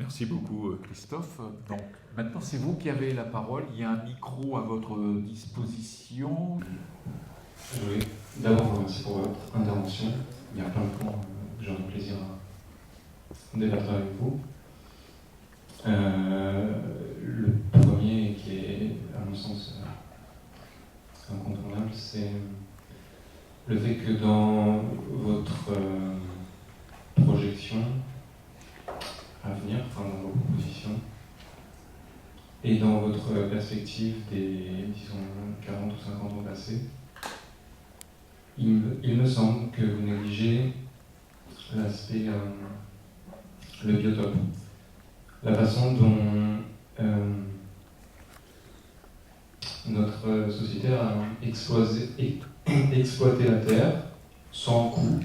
Merci beaucoup, Christophe. Donc, maintenant, c'est vous qui avez la parole. Il y a un micro à votre disposition. Oui, d'abord, merci pour votre intervention. Il y a plein de points que j'aurai plaisir à débattre avec vous. Le premier, qui est, à mon sens, incontournable, c'est le fait que dans votre projection à venir, enfin dans vos propositions, et dans votre perspective des, disons, 40 ou 50 ans passés, il me semble que vous négligez l'aspect, le biotope, la façon dont notre société a exploité la terre sans coût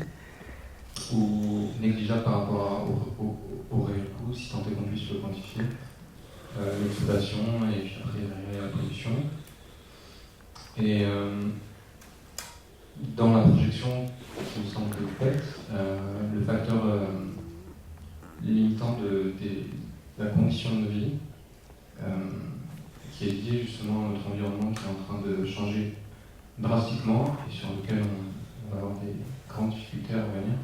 ou négligeable par rapport au réel coût, si tant est qu'on puisse le quantifier, l'exploitation et puis après la production. Et dans la projection qui me semble que vous faites, le facteur limitant de la condition de vie, qui est lié justement à notre environnement qui est en train de changer drastiquement et sur lequel on va avoir des grandes difficultés à revenir.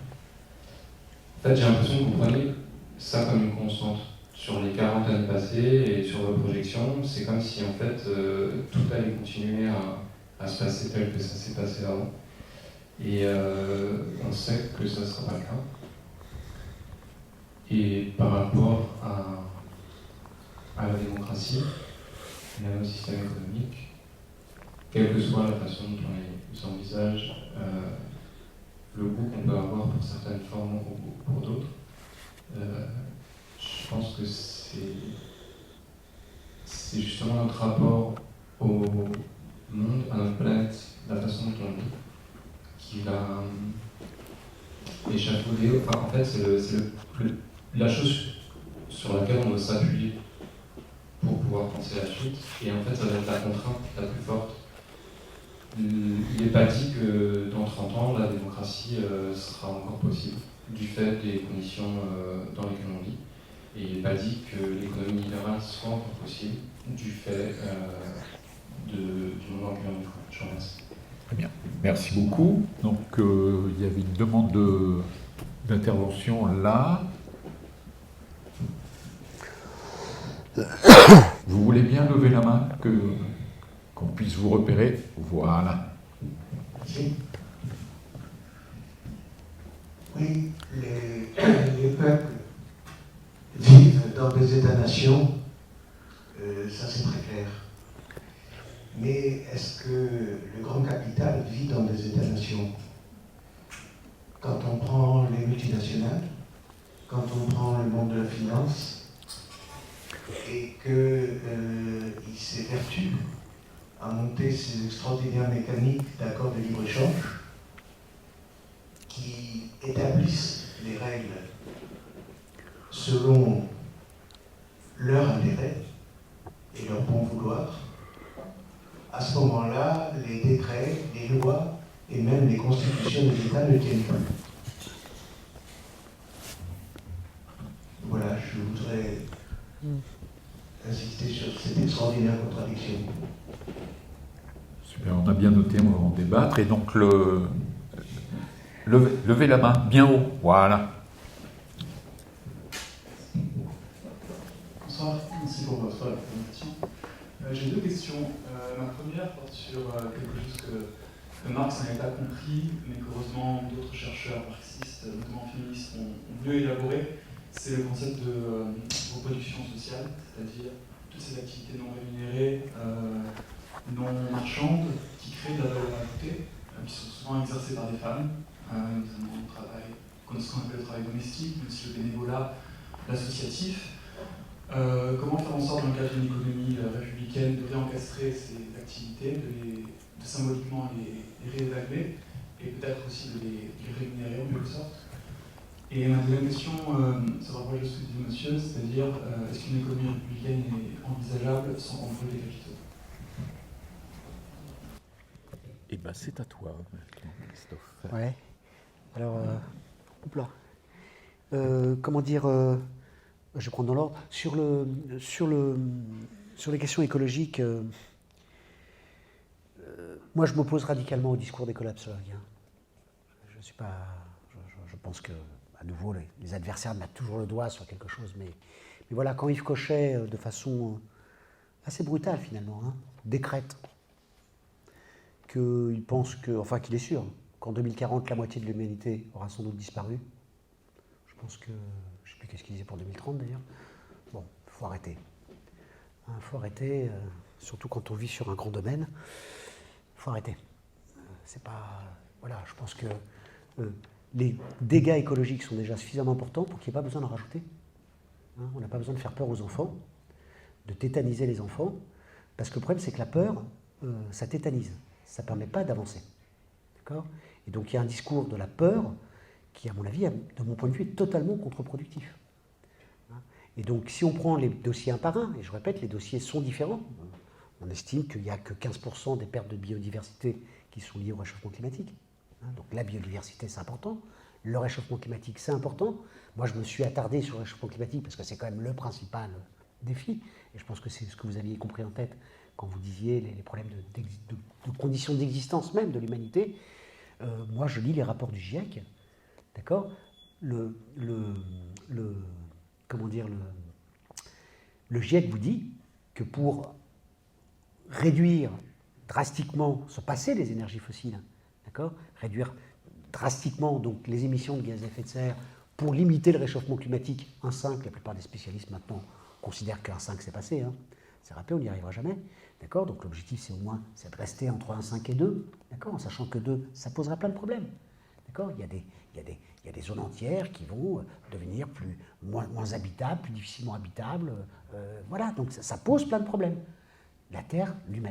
En fait, j'ai l'impression que vous prenez ça comme une constante. Sur les 40 années passées et sur vos projections, c'est comme si en fait tout allait continuer à se passer tel que ça s'est passé avant. Et on sait que ça ne sera pas le cas. Et par rapport à la démocratie et à nos systèmes économiques, quelle que soit la façon dont on les envisage, le goût qu'on peut avoir pour certaines formes ou pour d'autres, je pense que c'est justement notre rapport au monde, à notre planète, la façon dont on vit, qui va échafauder. Enfin, en fait, c'est la chose sur laquelle on doit s'appuyer pour pouvoir penser la suite. Et en fait, ça va être la contrainte la plus forte. Il n'est pas dit que dans 30 ans, la démocratie sera encore possible, du fait des conditions dans lesquelles on vit. Et il n'est pas dit que l'économie libérale soit encore possible, du fait du monde dans lequel on vit. Je vous remercie. Très bien. Merci beaucoup. Donc, il y avait une demande d'intervention là. Vous voulez bien lever la main, qu'on puisse vous repérer? Voilà. Oui, oui, les peuples vivent dans des États-nations, ça c'est très clair. Mais est-ce que le grand capital vit dans des États-nations? Quand on prend les multinationales, quand on prend le monde de la finance, et qu'il s'évertue à monter ces extraordinaires mécaniques d'accords de libre-échange qui établissent les règles selon leur intérêt et leur bon vouloir, à ce moment-là, les décrets, les lois et même les constitutions des États ne tiennent plus. Voilà, je voudrais insister sur cette extraordinaire contradiction. Super, on a bien noté, on va en débattre. Et donc, levez la main bien haut. Voilà. Bonsoir, merci pour votre présentation. J'ai deux questions. Ma première porte sur quelque chose que Marx n'avait pas compris, mais qu'heureusement d'autres chercheurs marxistes, notamment féministes, ont mieux élaboré. C'est le concept de reproduction sociale, c'est-à-dire toutes ces activités non rémunérées, non marchandes, qui créent de la valeur ajoutée, qui sont souvent exercées par des femmes, notamment au travail, ce qu'on appelle le travail domestique, mais aussi le bénévolat, l'associatif. Comment faire en sorte, dans le cadre d'une économie républicaine, de réencastrer ces activités, de symboliquement les réévaluer, et peut-être aussi de les rémunérer en quelque sorte. Et ma deuxième question se rapproche de ce que dit monsieur, c'est-à-dire est-ce qu'une économie républicaine est envisageable sans contrôle des capitaux? Eh bien, c'est à toi, maintenant, Christophe. Ouais. Alors, comment dire, Je vais prendre dans l'ordre. Sur les questions écologiques, moi je m'oppose radicalement au discours des collapsologues. Je pense que, à nouveau, les adversaires mettent toujours le doigt sur quelque chose, mais voilà, quand Yves Cochet, de façon assez brutale finalement, décrète qu'il pense qu'il est sûr qu'en 2040, la moitié de l'humanité aura sans doute disparu. Je pense que, je ne sais plus qu'est-ce qu'il disait pour 2030 d'ailleurs. Bon, il faut arrêter. Il faut arrêter, surtout quand on vit sur un grand domaine. Il faut arrêter. C'est pas... Voilà, je pense que les dégâts écologiques sont déjà suffisamment importants pour qu'il n'y ait pas besoin d'en rajouter. On n'a pas besoin de faire peur aux enfants, de tétaniser les enfants, parce que le problème c'est que la peur, ça tétanise, ça ne permet pas d'avancer. D'accord ? Et donc il y a un discours de la peur qui, à mon avis, de mon point de vue, est totalement contre-productif. Et donc si on prend les dossiers un par un, et je répète, les dossiers sont différents, on estime qu'il n'y a que 15% des pertes de biodiversité qui sont liées au réchauffement climatique. Donc la biodiversité, c'est important. Le réchauffement climatique, c'est important. Moi, je me suis attardé sur le réchauffement climatique parce que c'est quand même le principal défi. Et je pense que c'est ce que vous aviez compris en tête quand vous disiez les problèmes de conditions d'existence même de l'humanité. Moi, je lis les rapports du GIEC. D'accord ? Le GIEC vous dit que pour réduire drastiquement, se passer des énergies fossiles, d'accord ? Réduire drastiquement donc, les émissions de gaz à effet de serre pour limiter le réchauffement climatique, 1,5, la plupart des spécialistes maintenant considèrent que 1,5 c'est passé, c'est râpé, on n'y arrivera jamais, d'accord ? Donc l'objectif c'est au moins de rester entre 1,5 et 2, d'accord ? En sachant que 2, ça posera plein de problèmes, d'accord ? Il y a des zones entières qui vont devenir moins habitables, plus difficilement habitables, voilà, donc ça pose plein de problèmes. La Terre ne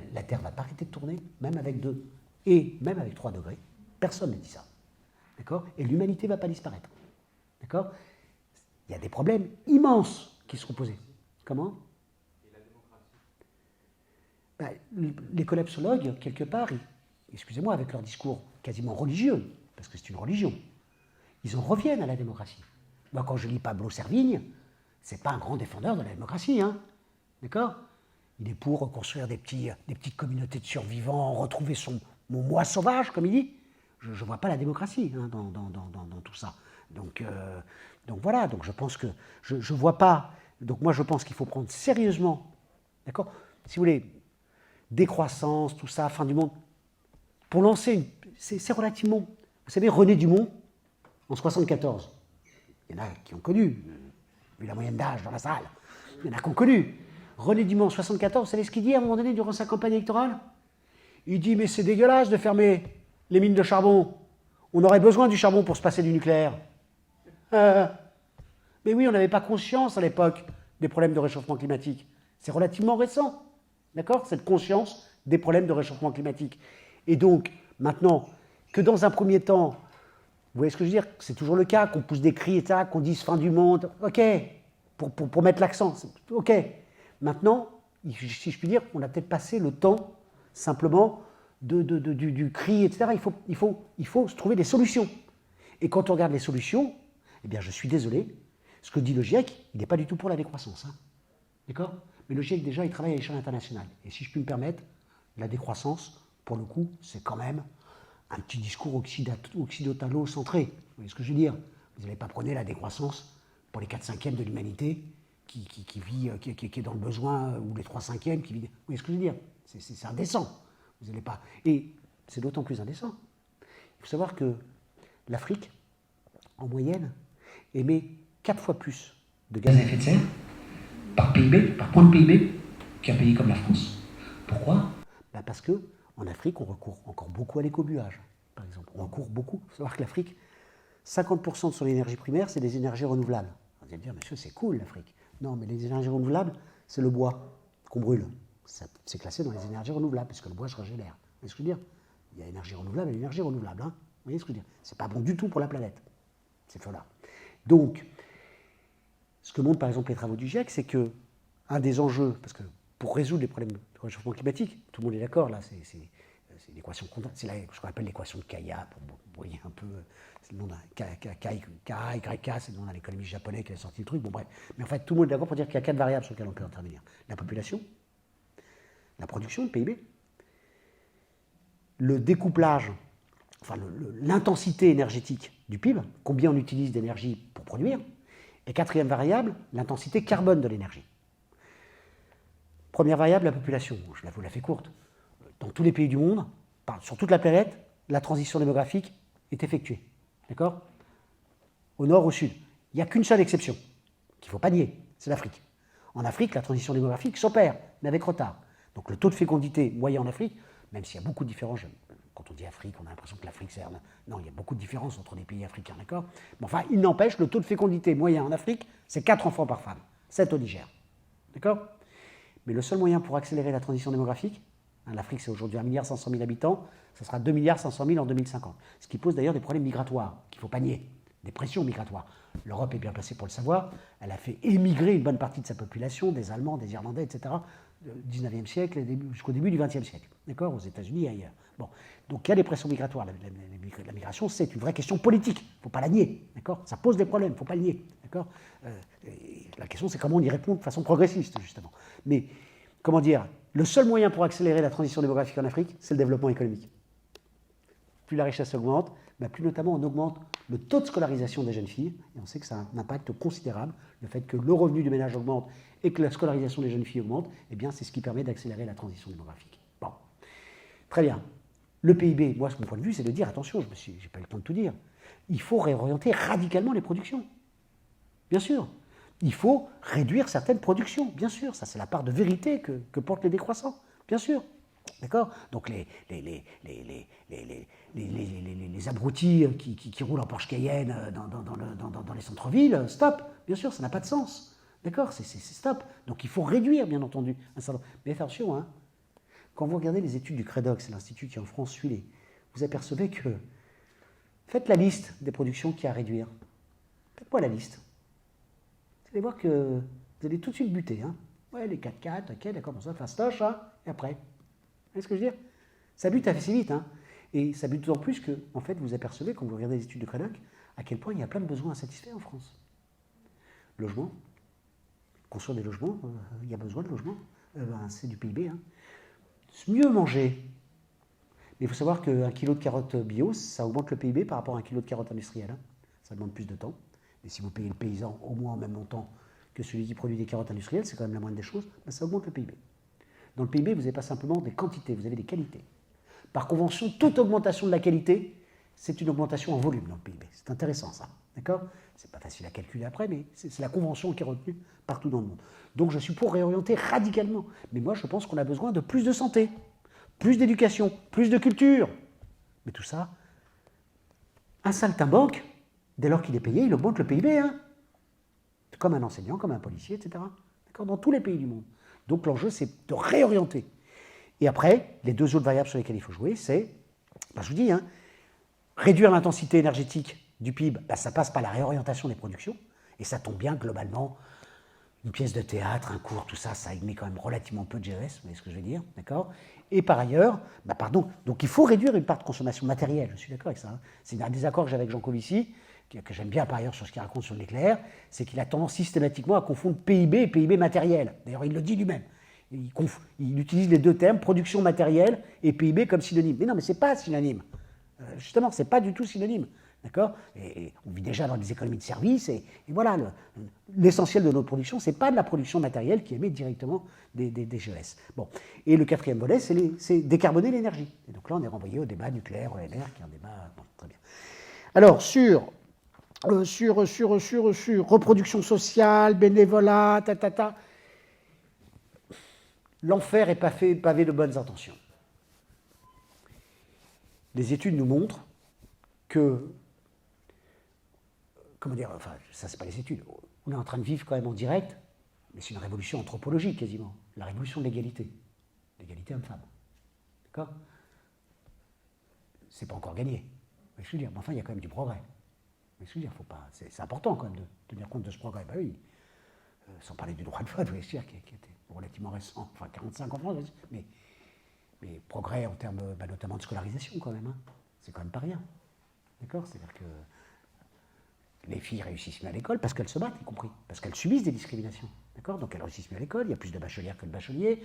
va pas arrêter de tourner, même avec 2, et même avec 3 degrés, personne ne dit ça. D'accord ? Et l'humanité ne va pas disparaître. D'accord ? Il y a des problèmes immenses qui seront posés. Comment ? Et la démocratie ? Les collapsologues, quelque part, excusez-moi, avec leur discours quasiment religieux, parce que c'est une religion, ils en reviennent à la démocratie. Moi, quand je lis Pablo Servigne, c'est pas un grand défendeur de la démocratie, d'accord ? Il est pour reconstruire des petites communautés de survivants, retrouver mon moi sauvage, comme il dit. Je ne vois pas la démocratie dans tout ça. Donc voilà, donc je pense que je vois pas. Donc moi je pense qu'il faut prendre sérieusement, d'accord ? Si vous voulez, décroissance, tout ça, fin du monde. Pour lancer c'est relativement. Vous savez, René Dumont, en 1974, il y en a qui ont connu, vu la moyenne d'âge dans la salle, il y en a qui ont connu. René Dumont, en 1974, vous savez ce qu'il dit à un moment donné durant sa campagne électorale ? Il dit, mais c'est dégueulasse de fermer les mines de charbon. On aurait besoin du charbon pour se passer du nucléaire. Mais oui, on n'avait pas conscience à l'époque des problèmes de réchauffement climatique. C'est relativement récent, d'accord ? Cette conscience des problèmes de réchauffement climatique. Et donc, maintenant, que dans un premier temps, vous voyez ce que je veux dire ? C'est toujours le cas, qu'on pousse des cris, etc., qu'on dise fin du monde, ok, pour mettre l'accent, ok. Maintenant, si je puis dire, on a peut-être passé le temps, simplement, du cri, etc. Il faut se trouver des solutions. Et quand on regarde les solutions, eh bien, je suis désolé, ce que dit le GIEC, il n'est pas du tout pour la décroissance. D'accord ? Mais le GIEC, déjà, il travaille à l'échelle internationale. Et si je puis me permettre, la décroissance, pour le coup, c'est quand même un petit discours occidentalo-centré. Vous voyez ce que je veux dire ? Vous n'allez pas prôner la décroissance pour les 4/5 de l'humanité qui est dans le besoin, ou les 3/5 qui vit... Vous voyez ce que je veux dire ? C'est indécent. Vous n'allez pas... Et c'est d'autant plus indécent. Il faut savoir que l'Afrique, en moyenne, émet 4 fois plus de gaz à effet de serre par PIB, par point de PIB, qu'un pays comme la France. Pourquoi ? Parce qu'en Afrique, on recourt encore beaucoup à l'écobuage, par exemple. On recourt beaucoup. Il faut savoir que l'Afrique, 50% de son énergie primaire, c'est des énergies renouvelables. Vous allez me dire, monsieur, c'est cool l'Afrique. Non, mais les énergies renouvelables, c'est le bois qu'on brûle. C'est classé dans les énergies renouvelables, puisque le bois se régénère. Vous voyez ce que je veux dire ? Il y a énergie renouvelable et énergie renouvelable. Vous voyez ce que je veux dire ? C'est pas bon du tout pour la planète, ces feux-là. Donc, ce que montrent par exemple les travaux du GIEC, c'est que un des enjeux, parce que pour résoudre les problèmes de réchauffement climatique, tout le monde est d'accord, là, c'est l'équation, c'est ce qu'on appelle l'équation de Kaya, pour vous voyez un peu, c'est le nom d'un KYK, c'est le nom d'un économiste japonais qui a sorti le truc. Bon, bref. Mais en fait, tout le monde est d'accord pour dire qu'il y a 4 variables sur lesquelles on peut intervenir. La population, la production, le PIB, le découplage, enfin l'intensité énergétique du PIB, combien on utilise d'énergie pour produire, et quatrième variable, l'intensité carbone de l'énergie. Première variable, la population. Je vous la fais courte. Dans tous les pays du monde, sur toute la planète, la transition démographique est effectuée. D'accord? Au nord, au sud. Il n'y a qu'une seule exception, qu'il ne faut pas nier, c'est l'Afrique. En Afrique, la transition démographique s'opère, mais avec retard. Donc le taux de fécondité moyen en Afrique, même s'il y a beaucoup de différences, quand on dit Afrique, on a l'impression que l'Afrique c'est... Non, il y a beaucoup de différences entre les pays africains, d'accord? Mais enfin, il n'empêche, le taux de fécondité moyen en Afrique, c'est 4 enfants par femme, 7 au Niger. D'accord? Mais le seul moyen pour accélérer la transition démographique, l'Afrique c'est aujourd'hui 1,5 milliard d'habitants, ça sera 2,5 milliards en 2050. Ce qui pose d'ailleurs des problèmes migratoires, qu'il ne faut pas nier, des pressions migratoires. L'Europe est bien placée pour le savoir, elle a fait émigrer une bonne partie de sa population, des Allemands, des Irlandais, etc., du 19e siècle jusqu'au début du 20e siècle, d'accord, aux États-Unis et ailleurs. Bon. Donc il y a des pressions migratoires. La migration, c'est une vraie question politique, il ne faut pas la nier, d'accord? Ça pose des problèmes, il ne faut pas le nier, d'accord? La question, c'est comment on y répond de façon progressiste, justement. Mais, comment dire, le seul moyen pour accélérer la transition démographique en Afrique, c'est le développement économique. Plus la richesse augmente, plus notamment on augmente le taux de scolarisation des jeunes filles, et on sait que ça a un impact considérable, le fait que le revenu du ménage augmente et que la scolarisation des jeunes filles augmente, eh bien c'est ce qui permet d'accélérer la transition démographique. Bon, très bien. Le PIB, moi, mon point de vue, c'est de dire, attention, je n'ai pas eu le temps de tout dire, il faut réorienter radicalement les productions. Bien sûr. Il faut réduire certaines productions, bien sûr. Ça, c'est la part de vérité que portent les décroissants, bien sûr. D'accord? Donc les abrutis qui roulent en Porsche Cayenne dans les centres-villes, stop. Bien sûr, ça n'a pas de sens. D'accord? C'est stop. Donc il faut réduire, bien entendu, un certain nombre. Mais attention, hein, quand vous regardez les études du CREDOC, c'est l'institut qui en France suit vous apercevez que faites la liste des productions qu'il y a à réduire. Faites-moi la liste. Vous allez voir que vous allez tout de suite buter. Hein. Ouais, les 4x4, ok, d'accord, bon, ça fastoche, hein, et après. Vous voyez ce que je veux dire? Ça bute assez vite. Hein. Et ça bute d'autant plus que, en fait, vous apercevez, quand vous regardez les études de CREDOC, à quel point il y a plein de besoins insatisfaits en France. Logement, construire des logements, il y a besoin de logements, c'est du PIB. Hein. Mieux manger. Mais il faut savoir qu'un kilo de carottes bio, ça augmente le PIB par rapport à un kilo de carottes industrielles. Hein. Ça demande plus de temps. Et si vous payez le paysan au moins en même montant que celui qui produit des carottes industrielles, c'est quand même la moindre des choses, ça augmente le PIB. Dans le PIB, vous n'avez pas simplement des quantités, vous avez des qualités. Par convention, toute augmentation de la qualité, c'est une augmentation en volume dans le PIB. C'est intéressant ça, d'accord? C'est pas facile à calculer après, mais c'est la convention qui est retenue partout dans le monde. Donc je suis pour réorienter radicalement. Mais moi, je pense qu'on a besoin de plus de santé, plus d'éducation, plus de culture. Mais tout ça, un saltimbanque, dès lors qu'il est payé, il augmente le PIB, hein? Comme un enseignant, comme un policier, etc. D'accord? Dans tous les pays du monde. Donc l'enjeu, c'est de réorienter. Et après, les deux autres variables sur lesquelles il faut jouer, c'est, je vous dis, hein, réduire l'intensité énergétique du PIB, ça passe par la réorientation des productions, et ça tombe bien, globalement, une pièce de théâtre, un cours, tout ça, ça émet quand même relativement peu de GES, vous voyez ce que je veux dire, d'accord? Et par ailleurs, donc il faut réduire une part de consommation matérielle, je suis d'accord avec ça. Hein. C'est un désaccord que j'avais avec Jean Covici, que j'aime bien par ailleurs sur ce qu'il raconte sur le nucléaire, c'est qu'il a tendance systématiquement à confondre PIB et PIB matériel. D'ailleurs, il le dit lui-même. Il utilise les deux termes, production matérielle et PIB, comme synonyme. Mais non, mais ce n'est pas synonyme. Justement, ce n'est pas du tout synonyme. D'accord? Et on vit déjà dans des économies de services, et voilà, l'essentiel de notre production, ce n'est pas de la production matérielle qui émet directement des GES. Bon. Et le quatrième volet, c'est décarboner l'énergie. Et donc là, on est renvoyé au débat nucléaire, ENR, qui est un débat... Bon, très bien. Alors, sur reproduction sociale, bénévolat, l'enfer est pavé de bonnes intentions. Les études nous montrent que, comment dire, enfin, ça c'est pas les études, on est en train de vivre quand même en direct, mais c'est une révolution anthropologique quasiment, la révolution de l'égalité homme-femme. D'accord? C'est pas encore gagné, je veux dire, mais enfin il y a quand même du progrès. Je veux dire, faut pas, c'est important quand même de tenir compte de ce progrès. Ben oui, sans parler du droit de vote, vous voyez, qui était relativement récent, enfin 45 en France, mais progrès en termes notamment de scolarisation quand même, hein. C'est quand même pas rien. D'accord? C'est-à-dire que les filles réussissent mieux à l'école parce qu'elles se battent, y compris, parce qu'elles subissent des discriminations. D'accord? Donc elles réussissent mieux à l'école, il y a plus de bachelières que de bacheliers.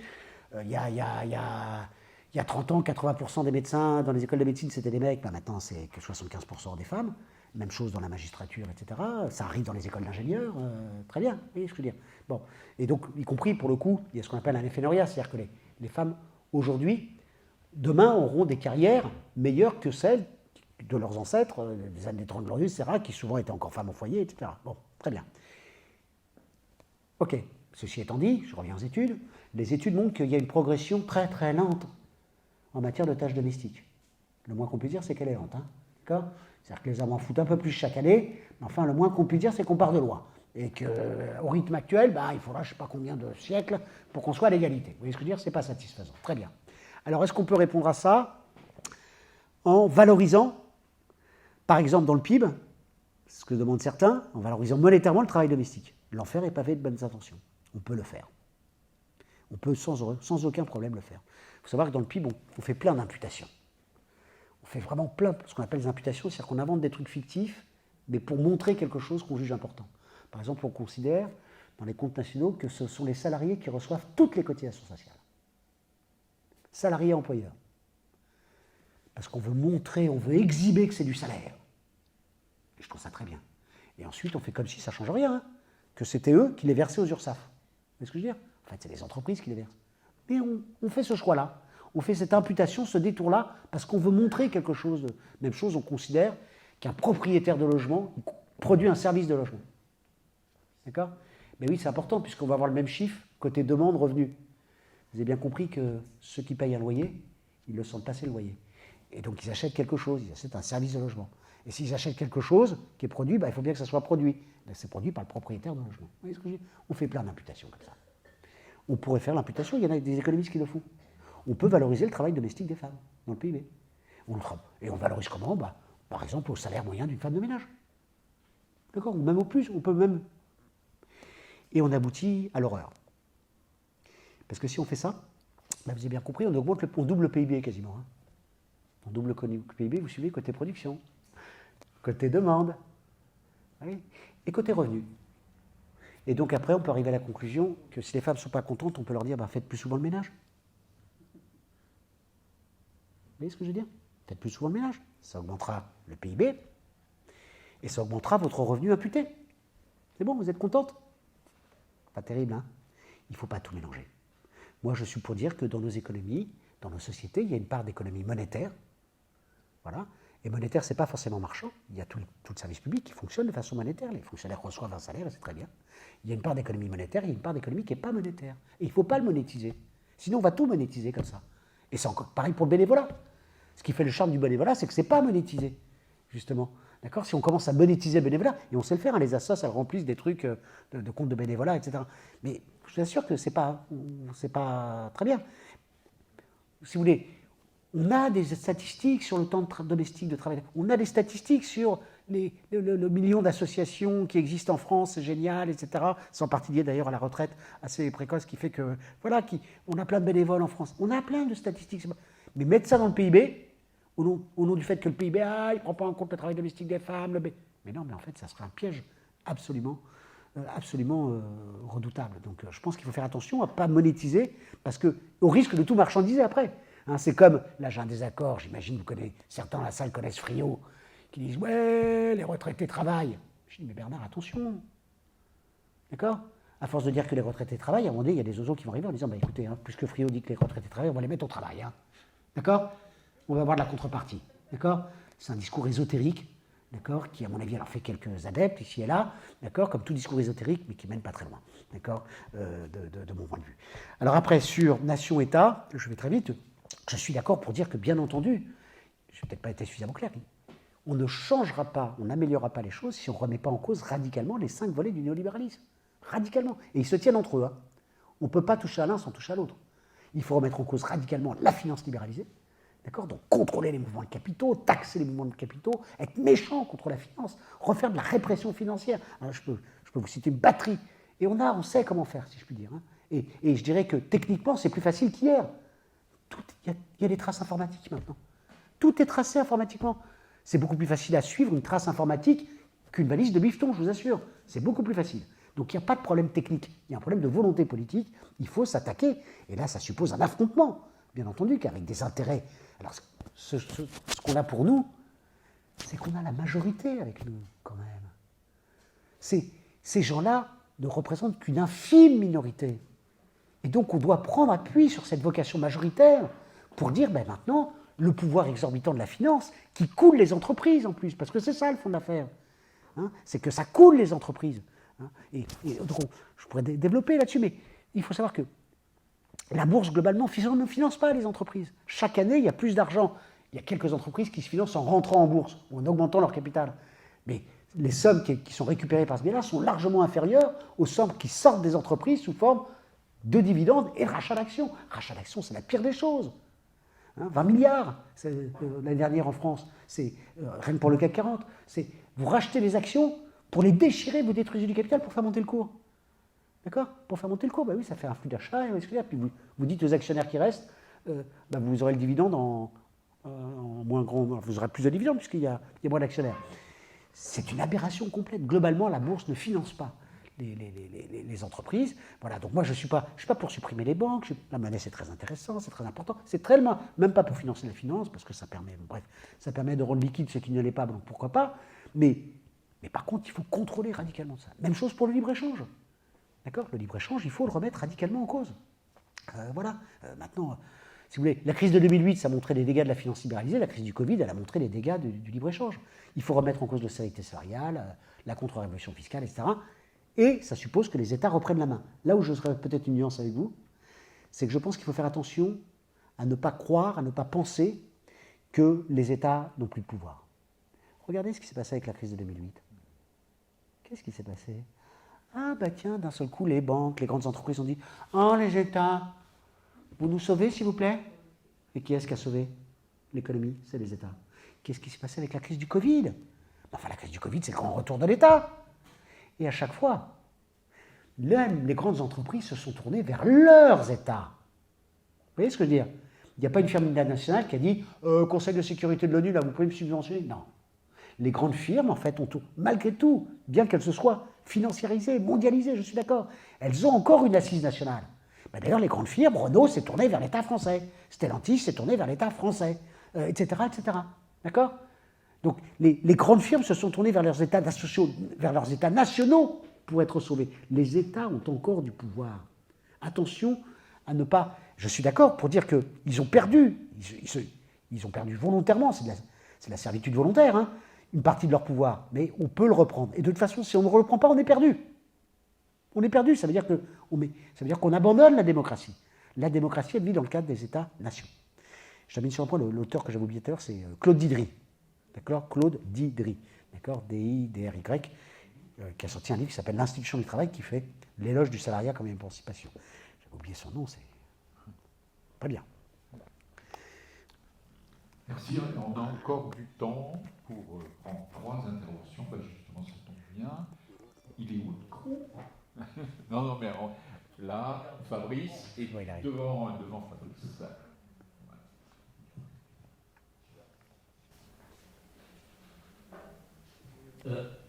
Il y a 30 ans, 80% des médecins dans les écoles de médecine, c'était des mecs, maintenant c'est que 75% des femmes. Même chose dans la magistrature, etc. Ça arrive dans les écoles d'ingénieurs, très bien, vous voyez ce que je veux dire. Bon. Et donc, y compris, pour le coup, il y a ce qu'on appelle un effet Noria, c'est-à-dire que les femmes, aujourd'hui, demain, auront des carrières meilleures que celles de leurs ancêtres, des années 30 glorieuses, etc., qui souvent étaient encore femmes au foyer, etc. Bon, très bien. Ok, ceci étant dit, je reviens aux études. Les études montrent qu'il y a une progression très très lente en matière de tâches domestiques. Le moins qu'on puisse dire, c'est qu'elle est lente. Hein, d'accord? C'est-à-dire que les hommes en foutent un peu plus chaque année, mais enfin, le moins qu'on puisse dire, c'est qu'on part de loin. Et qu'au rythme actuel, il faudra je ne sais pas combien de siècles pour qu'on soit à l'égalité. Vous voyez ce que je veux dire? Ce n'est pas satisfaisant. Très bien. Alors, est-ce qu'on peut répondre à ça en valorisant, par exemple dans le PIB, ce que demandent certains, en valorisant monétairement le travail domestique? L'enfer est pavé de bonnes intentions. On peut le faire. On peut sans aucun problème le faire. Il faut savoir que dans le PIB, on fait plein d'imputations. On fait vraiment plein, ce qu'on appelle des imputations, c'est-à-dire qu'on invente des trucs fictifs, mais pour montrer quelque chose qu'on juge important. Par exemple, on considère dans les comptes nationaux que ce sont les salariés qui reçoivent toutes les cotisations sociales. Salariés employeurs. Parce qu'on veut montrer, on veut exhiber que c'est du salaire. Et je trouve ça très bien. Et ensuite, on fait comme si ça ne change rien, hein, que c'était eux qui les versaient aux URSSAF. Vous voyez ce que je veux dire? En fait, c'est les entreprises qui les versent. Mais on fait ce choix-là. On fait cette imputation, ce détour-là, parce qu'on veut montrer quelque chose. Même chose, on considère qu'un propriétaire de logement produit un service de logement. D'accord? Mais oui, c'est important, puisqu'on va avoir le même chiffre côté demande, revenu. Vous avez bien compris que ceux qui payent un loyer, ils le sentent passer le loyer. Et donc, ils achètent quelque chose, ils achètent un service de logement. Et s'ils achètent quelque chose qui est produit, il faut bien que ça soit produit. C'est produit par le propriétaire de logement. Vous voyez ce que je veux dire? On fait plein d'imputations comme ça. On pourrait faire l'imputation, il y en a des économistes qui le font. On peut valoriser le travail domestique des femmes dans le PIB. Et on valorise comment? Par exemple, au salaire moyen d'une femme de ménage. D'accord? Ou même au plus, on peut même... Et on aboutit à l'horreur. Parce que si on fait ça, vous avez bien compris, on double le PIB quasiment. Hein. On double le PIB, vous suivez, côté production, côté demande, oui, et côté revenu. Et donc après, on peut arriver à la conclusion que si les femmes ne sont pas contentes, on peut leur dire faites plus souvent le ménage. Vous voyez ce que je veux dire? Faites plus souvent le ménage. Ça augmentera le PIB et ça augmentera votre revenu imputé. C'est bon, vous êtes contente? Pas terrible, hein? Il ne faut pas tout mélanger. Moi, je suis pour dire que dans nos économies, dans nos sociétés, il y a une part d'économie monétaire. Voilà. Et monétaire, ce n'est pas forcément marchand. Il y a tout le service public qui fonctionne de façon monétaire. Les fonctionnaires reçoivent un salaire, et c'est très bien. Il y a une part d'économie monétaire, il y a une part d'économie qui n'est pas monétaire. Et il ne faut pas le monétiser. Sinon, on va tout monétiser comme ça. Et c'est encore pareil pour le bénévolat. Ce qui fait le charme du bénévolat, c'est que ce n'est pas monétisé, justement. D'accord? Si on commence à monétiser le bénévolat, et on sait le faire, hein, les assos, elles remplissent des trucs de comptes de bénévolat, etc. Mais je vous assure que ce n'est pas très bien. Si vous voulez, on a des statistiques sur le temps domestique de travail. On a des statistiques sur le million d'associations qui existent en France, c'est génial, etc. C'est en partie lié d'ailleurs à la retraite assez précoce qui fait que, voilà, on a plein de bénévoles en France. On a plein de statistiques. Mais mettre ça dans le PIB, au nom du fait que le PIB, il ne prend pas en compte le travail domestique des femmes. Mais non, mais en fait, ça serait un piège absolument redoutable. Donc je pense qu'il faut faire attention à ne pas monétiser, parce qu'au risque de tout marchandiser après. Hein, c'est comme, là j'ai un désaccord, j'imagine certains dans la salle connaissent Friot, qui disent « Ouais, les retraités travaillent ». Je dis « Mais Bernard, attention ». D'accord? À force de dire que les retraités travaillent, à un moment donné, il y a des ozos qui vont arriver en disant « Écoutez, puisque Friot dit que les retraités travaillent, on va les mettre au travail. Hein. » D'accord? On va avoir de la contrepartie. D'accord? C'est un discours ésotérique, d'accord, qui, à mon avis, alors fait quelques adeptes ici et là, d'accord, comme tout discours ésotérique, mais qui mène pas très loin, d'accord, de mon point de vue. Alors après, sur nation-État, je vais très vite, je suis d'accord pour dire que, bien entendu, je n'ai peut-être pas été suffisamment clair, on ne changera pas, on n'améliorera pas les choses si on ne remet pas en cause radicalement les 5 volets du néolibéralisme. Radicalement. Et ils se tiennent entre eux. Hein. On ne peut pas toucher à l'un sans toucher à l'autre. Il faut remettre en cause radicalement la finance libéralisée. D'accord? Donc contrôler les mouvements de capitaux, taxer les mouvements de capitaux, être méchant contre la finance, refaire de la répression financière. Alors, je peux vous citer une batterie. Et on sait comment faire, si je puis dire. Hein. Et je dirais que techniquement, c'est plus facile qu'hier. Il y a des traces informatiques maintenant. Tout est tracé informatiquement. C'est beaucoup plus facile à suivre une trace informatique qu'une valise de bifton, je vous assure. C'est beaucoup plus facile. Donc il n'y a pas de problème technique, il y a un problème de volonté politique, il faut s'attaquer. Et là, ça suppose un affrontement, bien entendu, qu'avec des intérêts. Alors ce qu'on a pour nous, c'est qu'on a la majorité avec nous, quand même. Ces gens-là ne représentent qu'une infime minorité. Et donc on doit prendre appui sur cette vocation majoritaire pour dire, ben maintenant, le pouvoir exorbitant de la finance qui coule les entreprises en plus, parce que c'est ça le fond de l'affaire. Hein, c'est que ça coule les entreprises. Hein, et donc je pourrais développer là-dessus, mais il faut savoir que la bourse, globalement, ne finance pas les entreprises. Chaque année, il y a plus d'argent. Il y a quelques entreprises qui se financent en rentrant en bourse ou en augmentant leur capital. Mais les sommes qui sont récupérées par ce biais-là sont largement inférieures aux sommes qui sortent des entreprises sous forme de dividendes et de rachat d'actions. Rachat d'actions, c'est la pire des choses. 20 milliards l'année dernière en France, c'est rien que pour le CAC 40. C'est vous rachetez les actions pour les déchirer, vous détruisez du capital pour faire monter le cours. D'accord? Pour faire monter le cours, bah oui, ça fait un flux d'achat, puis vous dites aux actionnaires qui restent, bah vous aurez le dividende en moins grand, vous aurez plus de dividendes puisqu'il y a moins d'actionnaires. C'est une aberration complète. Globalement, la bourse ne finance pas les entreprises. Voilà, donc moi je suis pas pour supprimer les banques, la monnaie c'est très intéressant, c'est très important, c'est très loin, même pas pour financer la finance, parce que ça permet, ça permet de rendre liquide ce qui ne l'est pas, donc pourquoi pas, mais par contre il faut contrôler radicalement ça. Même chose pour le libre-échange. D'accord? Le libre-échange, il faut le remettre radicalement en cause. Maintenant, si vous voulez, la crise de 2008, ça montrait les dégâts de la finance libéralisée, la crise du Covid, elle a montré les dégâts du libre-échange. Il faut remettre en cause l'austérité salariale, la contre-révolution fiscale, etc. Et ça suppose que les États reprennent la main. Là où je serais peut-être une nuance avec vous, c'est que je pense qu'il faut faire attention à ne pas croire, à ne pas penser que les États n'ont plus de pouvoir. Regardez ce qui s'est passé avec la crise de 2008. Qu'est-ce qui s'est passé? Ah bah tiens, d'un seul coup, les banques, les grandes entreprises ont dit « Oh les États, vous nous sauvez s'il vous plaît ?» Et qui est-ce qui a sauvé l'économie? C'est les États. Qu'est-ce qui s'est passé avec la crise du Covid? Enfin, la crise du Covid, c'est le grand retour de l'État. Et à chaque fois, même les grandes entreprises se sont tournées vers leurs États. Vous voyez ce que je veux dire? Il n'y a pas une firme internationale qui a dit « Conseil de sécurité de l'ONU, là, vous pouvez me subventionner ?» Non. Les grandes firmes, en fait, ont tout, malgré tout, bien qu'elles se soient financiarisées, mondialisées, je suis d'accord, elles ont encore une assise nationale. Ben d'ailleurs, les grandes firmes, Renault s'est tourné vers l'État français, Stellantis s'est tourné vers l'État français, etc., etc. D'accord? Donc, les grandes firmes se sont tournées vers leurs États nationaux pour être sauvés. Les États ont encore du pouvoir. Attention à ne pas... Je suis d'accord pour dire qu'ils ont perdu. Ils ont perdu volontairement, c'est de la servitude volontaire, hein, une partie de leur pouvoir. Mais on peut le reprendre. Et de toute façon, si on ne le reprend pas, on est perdu. On est perdu, ça veut dire qu'on abandonne la démocratie. La démocratie, elle vit dans le cadre des États-nations. Je termine sur un point, l'auteur que j'avais oublié tout à l'heure, c'est Claude Didry. D'accord? Claude Didry, d'accord? D-I-D-R-Y, qui a sorti un livre qui s'appelle L'Institution du travail, qui fait l'éloge du salariat comme émancipation. J'avais oublié son nom, c'est pas bien. Merci, on a encore du temps pour prendre 3 interventions. Enfin, justement, ça tombe bien. Il est où le micro? Non, mais là, Fabrice est devant Fabrice.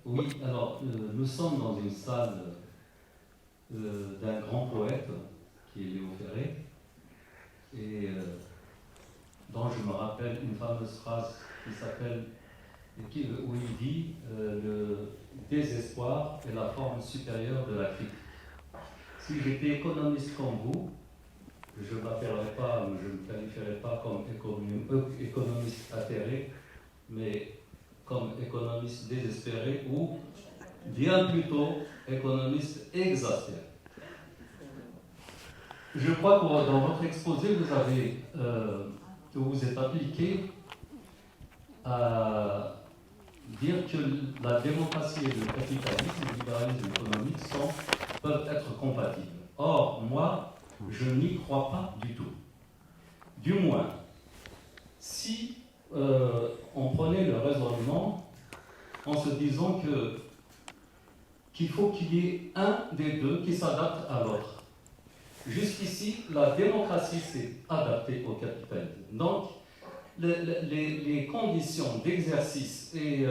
Oui, alors nous sommes dans une salle d'un grand poète qui est Léo Ferré, et dont je me rappelle une fameuse phrase où il dit le désespoir est la forme supérieure de la critique. Si j'étais économiste comme vous, je ne me qualifierais pas comme économiste atterré, mais comme économiste désespéré ou bien plutôt économiste exaspéré. Je crois que dans votre exposé, vous êtes appliqué à dire que la démocratie et le capitalisme, le libéralisme économique peuvent être compatibles. Or, moi, je n'y crois pas du tout. Du moins, si on prenait le raisonnement en se disant qu'il faut qu'il y ait un des deux qui s'adapte à l'autre. Jusqu'ici, la démocratie s'est adaptée au capitalisme. Donc, les conditions d'exercice et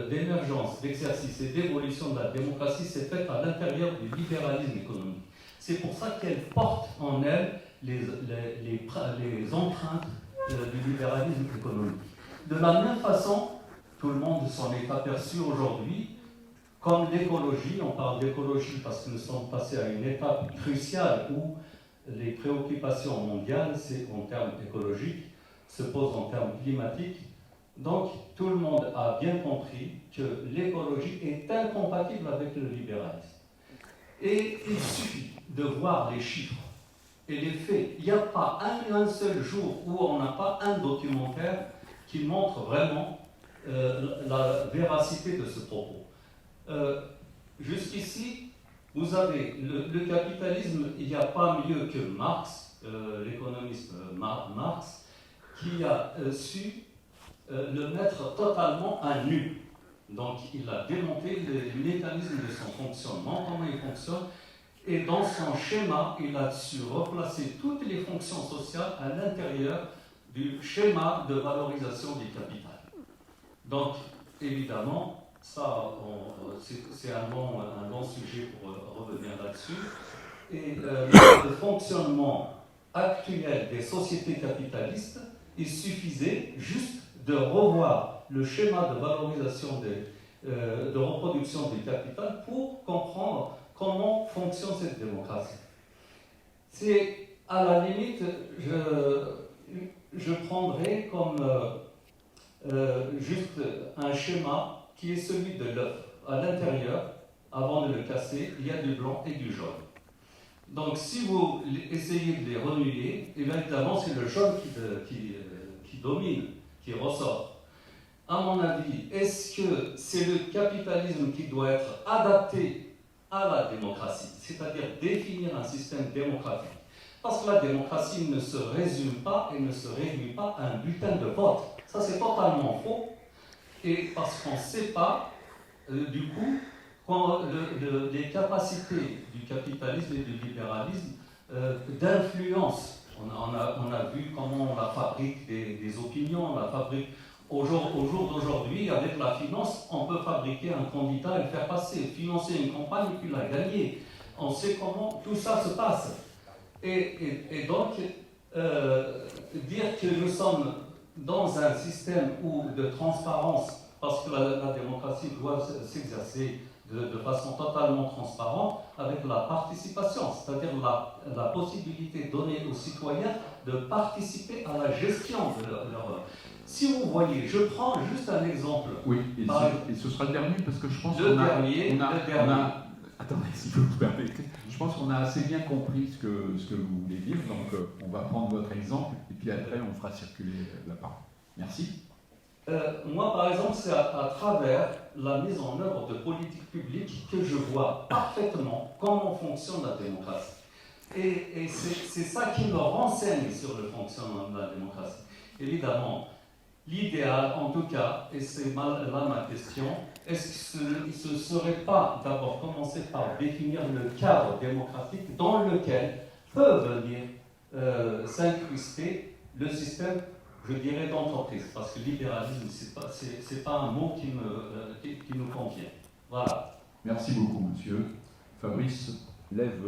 d'émergence, d'exercice et d'évolution de la démocratie, c'est fait à l'intérieur du libéralisme économique. C'est pour ça qu'elle porte en elle les empreintes du libéralisme économique. De la même façon, tout le monde s'en est aperçu aujourd'hui, comme l'écologie, on parle d'écologie parce que nous sommes passés à une étape cruciale où les préoccupations mondiales, c'est en termes écologiques, se posent en termes climatiques. Donc, tout le monde a bien compris que l'écologie est incompatible avec le libéralisme. Et il suffit de voir les chiffres et les faits. Il n'y a pas un seul jour où on n'a pas un documentaire qui montre vraiment la véracité de ce propos. Jusqu'ici, vous avez le capitalisme, il n'y a pas mieux que Marx, l'économiste Marx, qui a su le mettre totalement à nu. Donc il a démonté les mécanismes de son fonctionnement, comment il fonctionne, et dans son schéma, il a su replacer toutes les fonctions sociales à l'intérieur du schéma de valorisation du capital. Donc, évidemment, ça, c'est un bon sujet pour revenir là-dessus. Et le fonctionnement actuel des sociétés capitalistes, il suffisait juste de revoir le schéma de valorisation de reproduction du capital pour comprendre comment fonctionne cette démocratie. C'est, à la limite, je prendrais comme juste un schéma qui est celui de l'œuf. À l'intérieur, avant de le casser, il y a du blanc et du jaune. Donc si vous essayez de les remuer, évidemment c'est le jaune qui domine, qui ressort. À mon avis, est-ce que c'est le capitalisme qui doit être adapté à la démocratie, c'est-à-dire définir un système démocratique? Parce que la démocratie ne se résume pas et ne se réduit pas à un bulletin de vote. Ça, c'est totalement faux. Et parce qu'on ne sait pas, du coup, les capacités du capitalisme et du libéralisme d'influence. On a vu comment on la fabrique des opinions, on la fabrique. Au jour d'aujourd'hui, avec la finance, on peut fabriquer un candidat et le faire passer, financer une campagne et puis la gagner. On sait comment tout ça se passe. Et donc, dire que nous sommes dans un système de transparence, parce que la démocratie doit s'exercer de façon totalement transparente, avec la participation, c'est-à-dire la possibilité donnée aux citoyens de participer à la gestion de leur... Si vous voyez, je prends juste un exemple. Oui, et ce sera le dernier, parce que je pense qu'on a... Attendez, si vous me permettez. Je pense qu'on a assez bien compris ce que vous voulez dire, donc on va prendre votre exemple, et puis après on fera circuler la parole. Merci. Moi, par exemple, c'est à travers la mise en œuvre de politiques publiques que je vois parfaitement comment fonctionne la démocratie. Et c'est ça qui me renseigne sur le fonctionnement de la démocratie. Évidemment, l'idéal, en tout cas, et c'est là ma question, est-ce qu'il ne serait pas d'abord commencer par définir le cadre démocratique dans lequel peut venir s'incruster le système, je dirais, d'entreprise, parce que libéralisme, c'est pas un mot qui nous convient. Voilà. Merci beaucoup, monsieur. Fabrice, lève...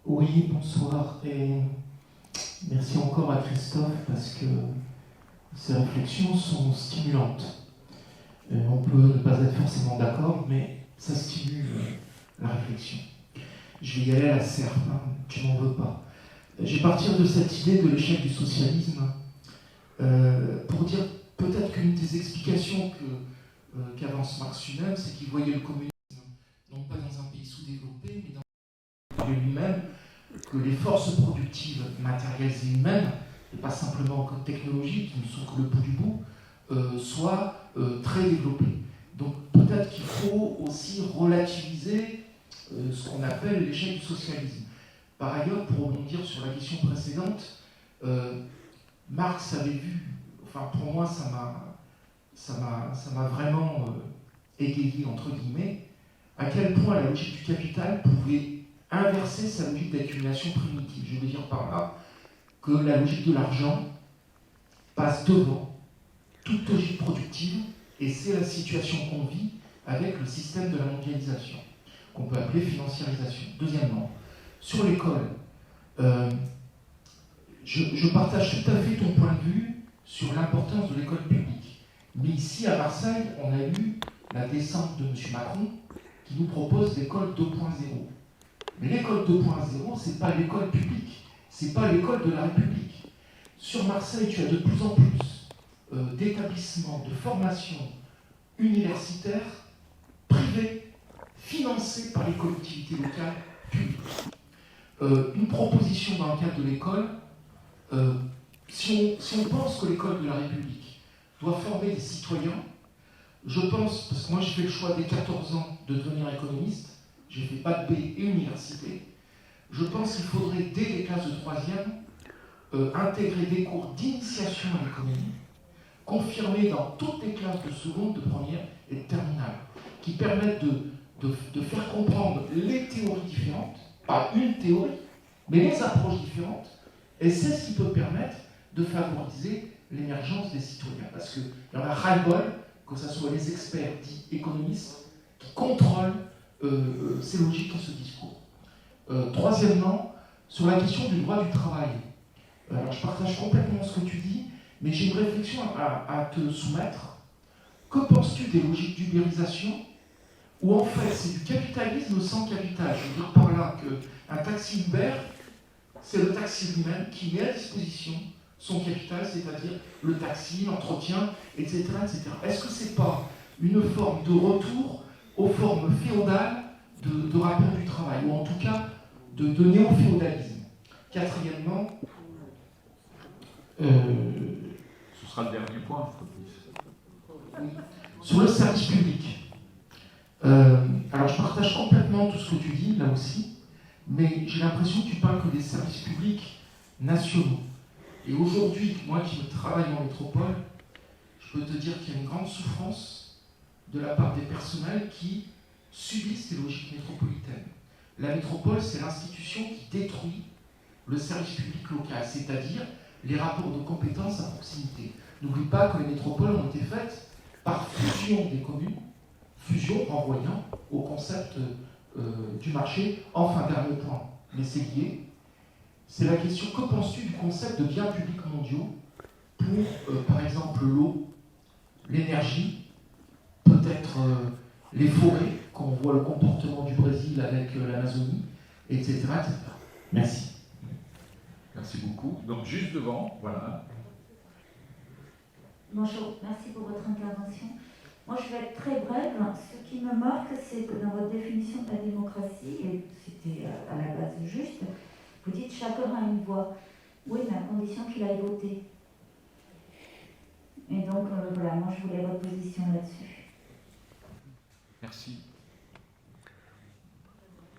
Oui, bonsoir, et merci encore à Christophe, parce que ces réflexions sont stimulantes. On peut ne pas être forcément d'accord, mais ça stimule la réflexion. Je vais y aller à la serpe, hein, tu m'en veux pas. Je vais partir de cette idée de l'échec du socialisme pour dire peut-être qu'une des explications qu'avance Marx lui-même, c'est qu'il voyait le communisme non pas dans un pays sous-développé, mais dans lui-même, que les forces productives matérielles et humaines, et pas simplement en code technologique, qui ne sont que le bout du bout, soient très développées. Donc peut-être qu'il faut aussi relativiser ce qu'on appelle l'échec du socialisme. Par ailleurs, pour rebondir sur la question précédente, Marx avait vu, enfin pour moi ça m'a vraiment égayé entre guillemets, à quel point la logique du capital pouvait inverser sa logique d'accumulation primitive. Je veux dire par là que la logique de l'argent passe devant toute logique productive, et c'est la situation qu'on vit avec le système de la mondialisation, qu'on peut appeler financiarisation. Deuxièmement, sur l'école, je partage tout à fait ton point de vue sur l'importance de l'école publique. Mais ici, à Marseille, on a eu la descente de M. Macron qui nous propose l'école 2.0. Mais l'école 2.0, ce n'est pas l'école publique, ce n'est pas l'école de la République. Sur Marseille, tu as de plus en plus d'établissements de formation universitaire privés, financés par les collectivités locales publiques. Une proposition dans le cadre de l'école, si on pense que l'école de la République doit former des citoyens, je pense, parce que moi j'ai fait le choix dès 14 ans de devenir économiste, j'ai fait bac B et université, je pense qu'il faudrait dès les classes de 3e intégrer des cours d'initiation à l'économie, confirmés dans toutes les classes de seconde, de première et de terminale, qui permettent de faire comprendre les théories différentes, pas une théorie, mais les approches différentes, et c'est ce qui peut permettre de favoriser l'émergence des citoyens. Parce qu'il y en a ras-le-bol que ce soit les experts dits économistes qui contrôlent ces logiques et ce discours. Troisièmement, sur la question du droit du travail. Alors je partage complètement ce que tu dis, mais j'ai une réflexion à te soumettre. Que penses-tu des logiques d'ubérisation où en fait c'est du capitalisme sans capital? Je veux dire par là qu'un taxi Uber, c'est le taxi lui-même qui met à disposition son capital, c'est-à-dire le taxi, l'entretien, etc., etc. Est-ce que c'est pas une forme de retour aux formes féodales de rapport du travail, ou en tout cas de néo-féodalisme? Quatrièmement, Ce sera le dernier point, Fabrice. sur le service public. Alors je partage complètement tout ce que tu dis, là aussi, mais j'ai l'impression que tu parles que des services publics nationaux. Et aujourd'hui, moi qui travaille en métropole, je peux te dire qu'il y a une grande souffrance de la part des personnels qui subissent ces logiques métropolitaines. La métropole, c'est l'institution qui détruit le service public local, c'est-à-dire les rapports de compétences à proximité. N'oublie pas que les métropoles ont été faites par fusion des communes, fusion renvoyant au concept du marché. Enfin, dernier point, mais c'est lié. C'est la question, que penses-tu du concept de biens publics mondiaux pour, par exemple, l'eau, l'énergie, peut-être les forêts, quand on voit le comportement du Brésil avec l'Amazonie, etc., etc. Merci. Merci beaucoup. Donc juste devant, voilà. Bonjour, merci pour votre intervention. Moi, je vais être très brève. Ce qui me marque, c'est que dans votre définition de la démocratie, et c'était à la base juste, vous dites chacun a une voix. Oui, mais à condition qu'il aille voter. Et donc, voilà, moi, je voulais votre position là-dessus. Merci.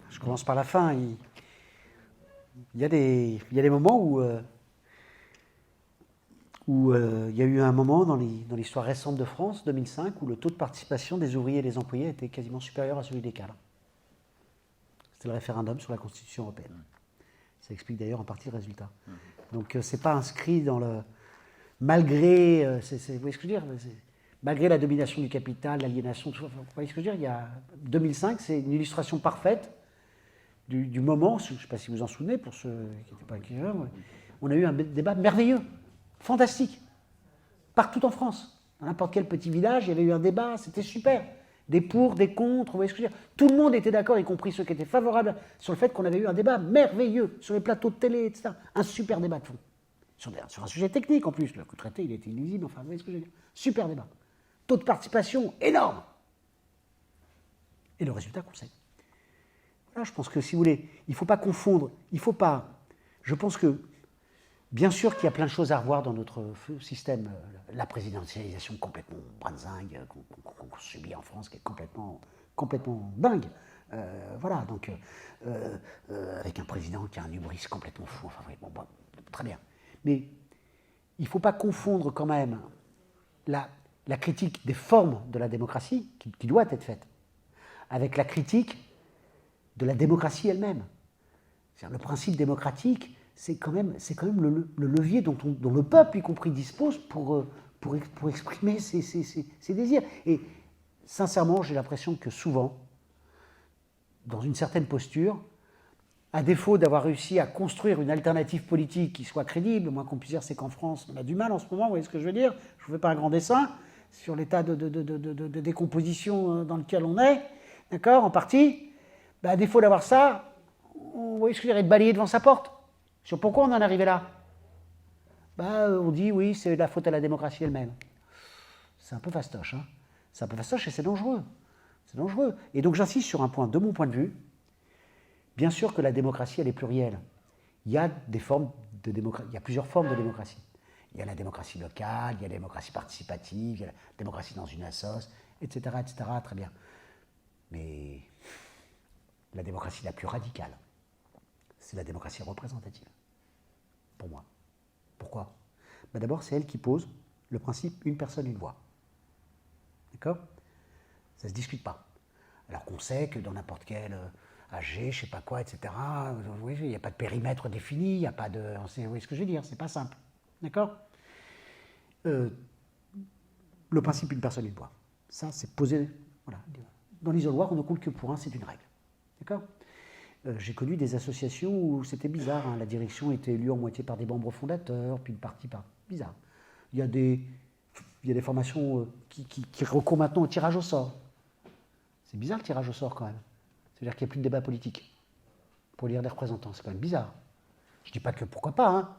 Je commence par la fin. Il y a des moments où il y a eu un moment dans l'histoire récente de France, 2005, où le taux de participation des ouvriers et des employés était quasiment supérieur à celui des cadres. C'était le référendum sur la Constitution européenne. Ça explique d'ailleurs en partie le résultat. Donc c'est pas inscrit dans le... Malgré... vous voyez ce que je veux dire? Malgré la domination du capital, l'aliénation, tout ça, vous voyez ce que je veux dire? Il y a 2005, c'est une illustration parfaite du moment, je ne sais pas si vous en souvenez, pour ceux qui n'étaient pas acquéreurs, on a eu un débat merveilleux, fantastique, partout en France. Dans n'importe quel petit village, il y avait eu un débat, c'était super. Des pour, des contre, vous voyez ce que je veux dire? Tout le monde était d'accord, y compris ceux qui étaient favorables, sur le fait qu'on avait eu un débat merveilleux, sur les plateaux de télé, etc. Un super débat de fond. Sur un sujet technique en plus, le coup traité, il était illisible, enfin, vous voyez ce que je veux dire? Super débat. Taux de participation énorme. Et le résultat qu'on sait. Là, je pense que, si vous voulez, il ne faut pas confondre, il ne faut pas... Je pense que, bien sûr qu'il y a plein de choses à revoir dans notre système, la présidentialisation complètement branzingue qu'on subit en France, qui est complètement dingue. Voilà, donc, avec un président qui a un hubris complètement fou, enfin, bon, très bien. Mais il ne faut pas confondre quand même la critique des formes de la démocratie, qui doit être faite, avec la critique de la démocratie elle-même. Le principe démocratique, c'est quand même le levier dont le peuple, y compris, dispose pour exprimer ses désirs. Et sincèrement, j'ai l'impression que souvent, dans une certaine posture, à défaut d'avoir réussi à construire une alternative politique qui soit crédible, le moins qu'on puisse dire, c'est qu'en France, on a du mal en ce moment, vous voyez ce que je veux dire? Je ne vous fais pas un grand dessin sur l'état de décomposition dans lequel on est, d'accord, en partie. À défaut d'avoir ça, vous voyez ce que je veux dire, être balayé devant sa porte. Sur pourquoi on en est arrivé là? On dit, oui, c'est la faute à la démocratie elle-même. C'est un peu fastoche, hein. C'est un peu fastoche et c'est dangereux. C'est dangereux. Et donc j'insiste sur un point, de mon point de vue. Bien sûr que la démocratie, elle est plurielle. Il y a des formes de démocratie. Il y a plusieurs formes de démocratie. Il y a la démocratie locale, il y a la démocratie participative, il y a la démocratie dans une assoce, etc., etc., très bien. Mais la démocratie la plus radicale, c'est la démocratie représentative, pour moi. Pourquoi? D'abord, c'est elle qui pose le principe une personne, une voix. D'accord? Ça ne se discute pas. Alors qu'on sait que dans n'importe quel AG, je ne sais pas quoi, etc., il n'y a pas de périmètre défini, il n'y a pas de... Vous voyez ce que je veux dire? C'est pas simple. D'accord? Le principe une personne, une voix. Ça, c'est posé... Voilà. Dans l'isoloir, on ne compte que pour un, c'est une règle. D'accord? J'ai connu des associations où c'était bizarre, hein, la direction était élue en moitié par des membres fondateurs, puis une partie par... Bizarre. Il y a des formations qui recourent maintenant au tirage au sort. C'est bizarre le tirage au sort quand même. C'est-à-dire qu'il n'y a plus de débat politique pour élire des représentants. C'est quand même bizarre. Je ne dis pas que pourquoi pas, hein.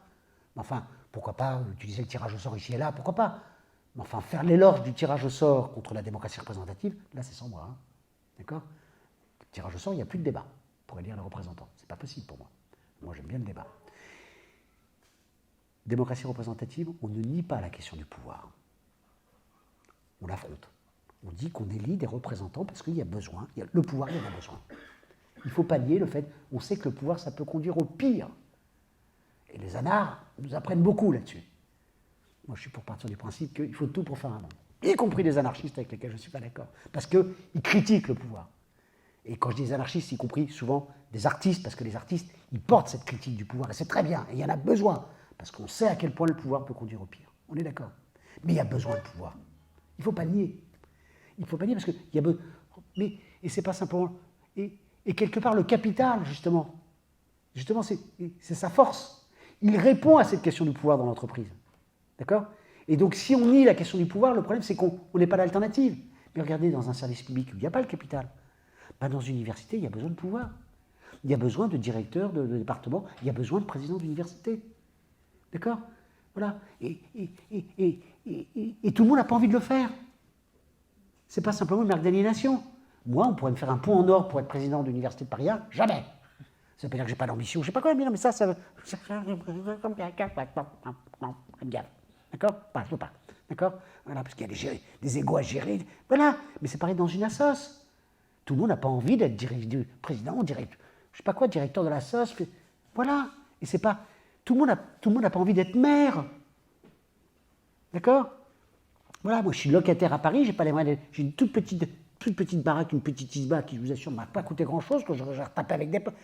Mais enfin, pourquoi pas utiliser le tirage au sort ici et là, pourquoi pas. Mais enfin, faire l'éloge du tirage au sort contre la démocratie représentative, là c'est sans moi. Hein. D'accord? Le tirage au sort, il n'y a plus de débat pour élire les représentants. C'est pas possible pour moi. Moi, j'aime bien le débat. Démocratie représentative, on ne nie pas la question du pouvoir. On l'affronte. On dit qu'on élit des représentants parce qu'il y a besoin, le pouvoir, il y en a besoin. Il ne faut pas nier le fait, on sait que le pouvoir, ça peut conduire au pire. Et les anards nous apprennent beaucoup là-dessus. Moi, je suis pour partir du principe qu'il faut tout pour faire un monde. Y compris les anarchistes avec lesquels je ne suis pas d'accord. Parce qu'ils critiquent le pouvoir. Et quand je dis des anarchistes, y compris souvent des artistes, parce que les artistes, ils portent cette critique du pouvoir. Et c'est très bien, et il y en a besoin. Parce qu'on sait à quel point le pouvoir peut conduire au pire. On est d'accord. Mais il y a besoin de pouvoir. Il ne faut pas nier. Il ne faut pas nier parce qu'il y a besoin. Et c'est pas simplement. Et quelque part, le capital, justement, c'est sa force. Il répond à cette question du pouvoir dans l'entreprise. D'accord? Et donc, si on nie la question du pouvoir, le problème, c'est qu'on n'est pas d'alternative. Mais regardez, dans un service public où il n'y a pas le capital, dans une université, il y a besoin de pouvoir. Il y a besoin de directeurs de département, il y a besoin de présidents d'université. D'accord? Voilà. Et tout le monde n'a pas envie de le faire. C'est pas simplement une marque d'aliénation. Moi, on pourrait me faire un pont en or pour être président de l'université de Paris 1, jamais. Ça veut pas dire que j'ai pas d'ambition, je sais pas quoi, mais ça veut... D'accord? Pas, je veux pas. D'accord? Voilà, parce qu'il y a des égos à gérer. Voilà. Mais c'est pareil dans une assoce. Tout le monde n'a pas envie d'être président, je sais pas quoi, directeur de l'assoce. Voilà. Et c'est pas... Tout le monde n'a pas envie d'être maire. D'accord? Voilà, moi je suis locataire à Paris, j'ai pas les moyens j'ai une toute petite baraque, une petite isba qui, je vous assure, m'a pas coûté grand-chose, que j'ai retapé avec des potes.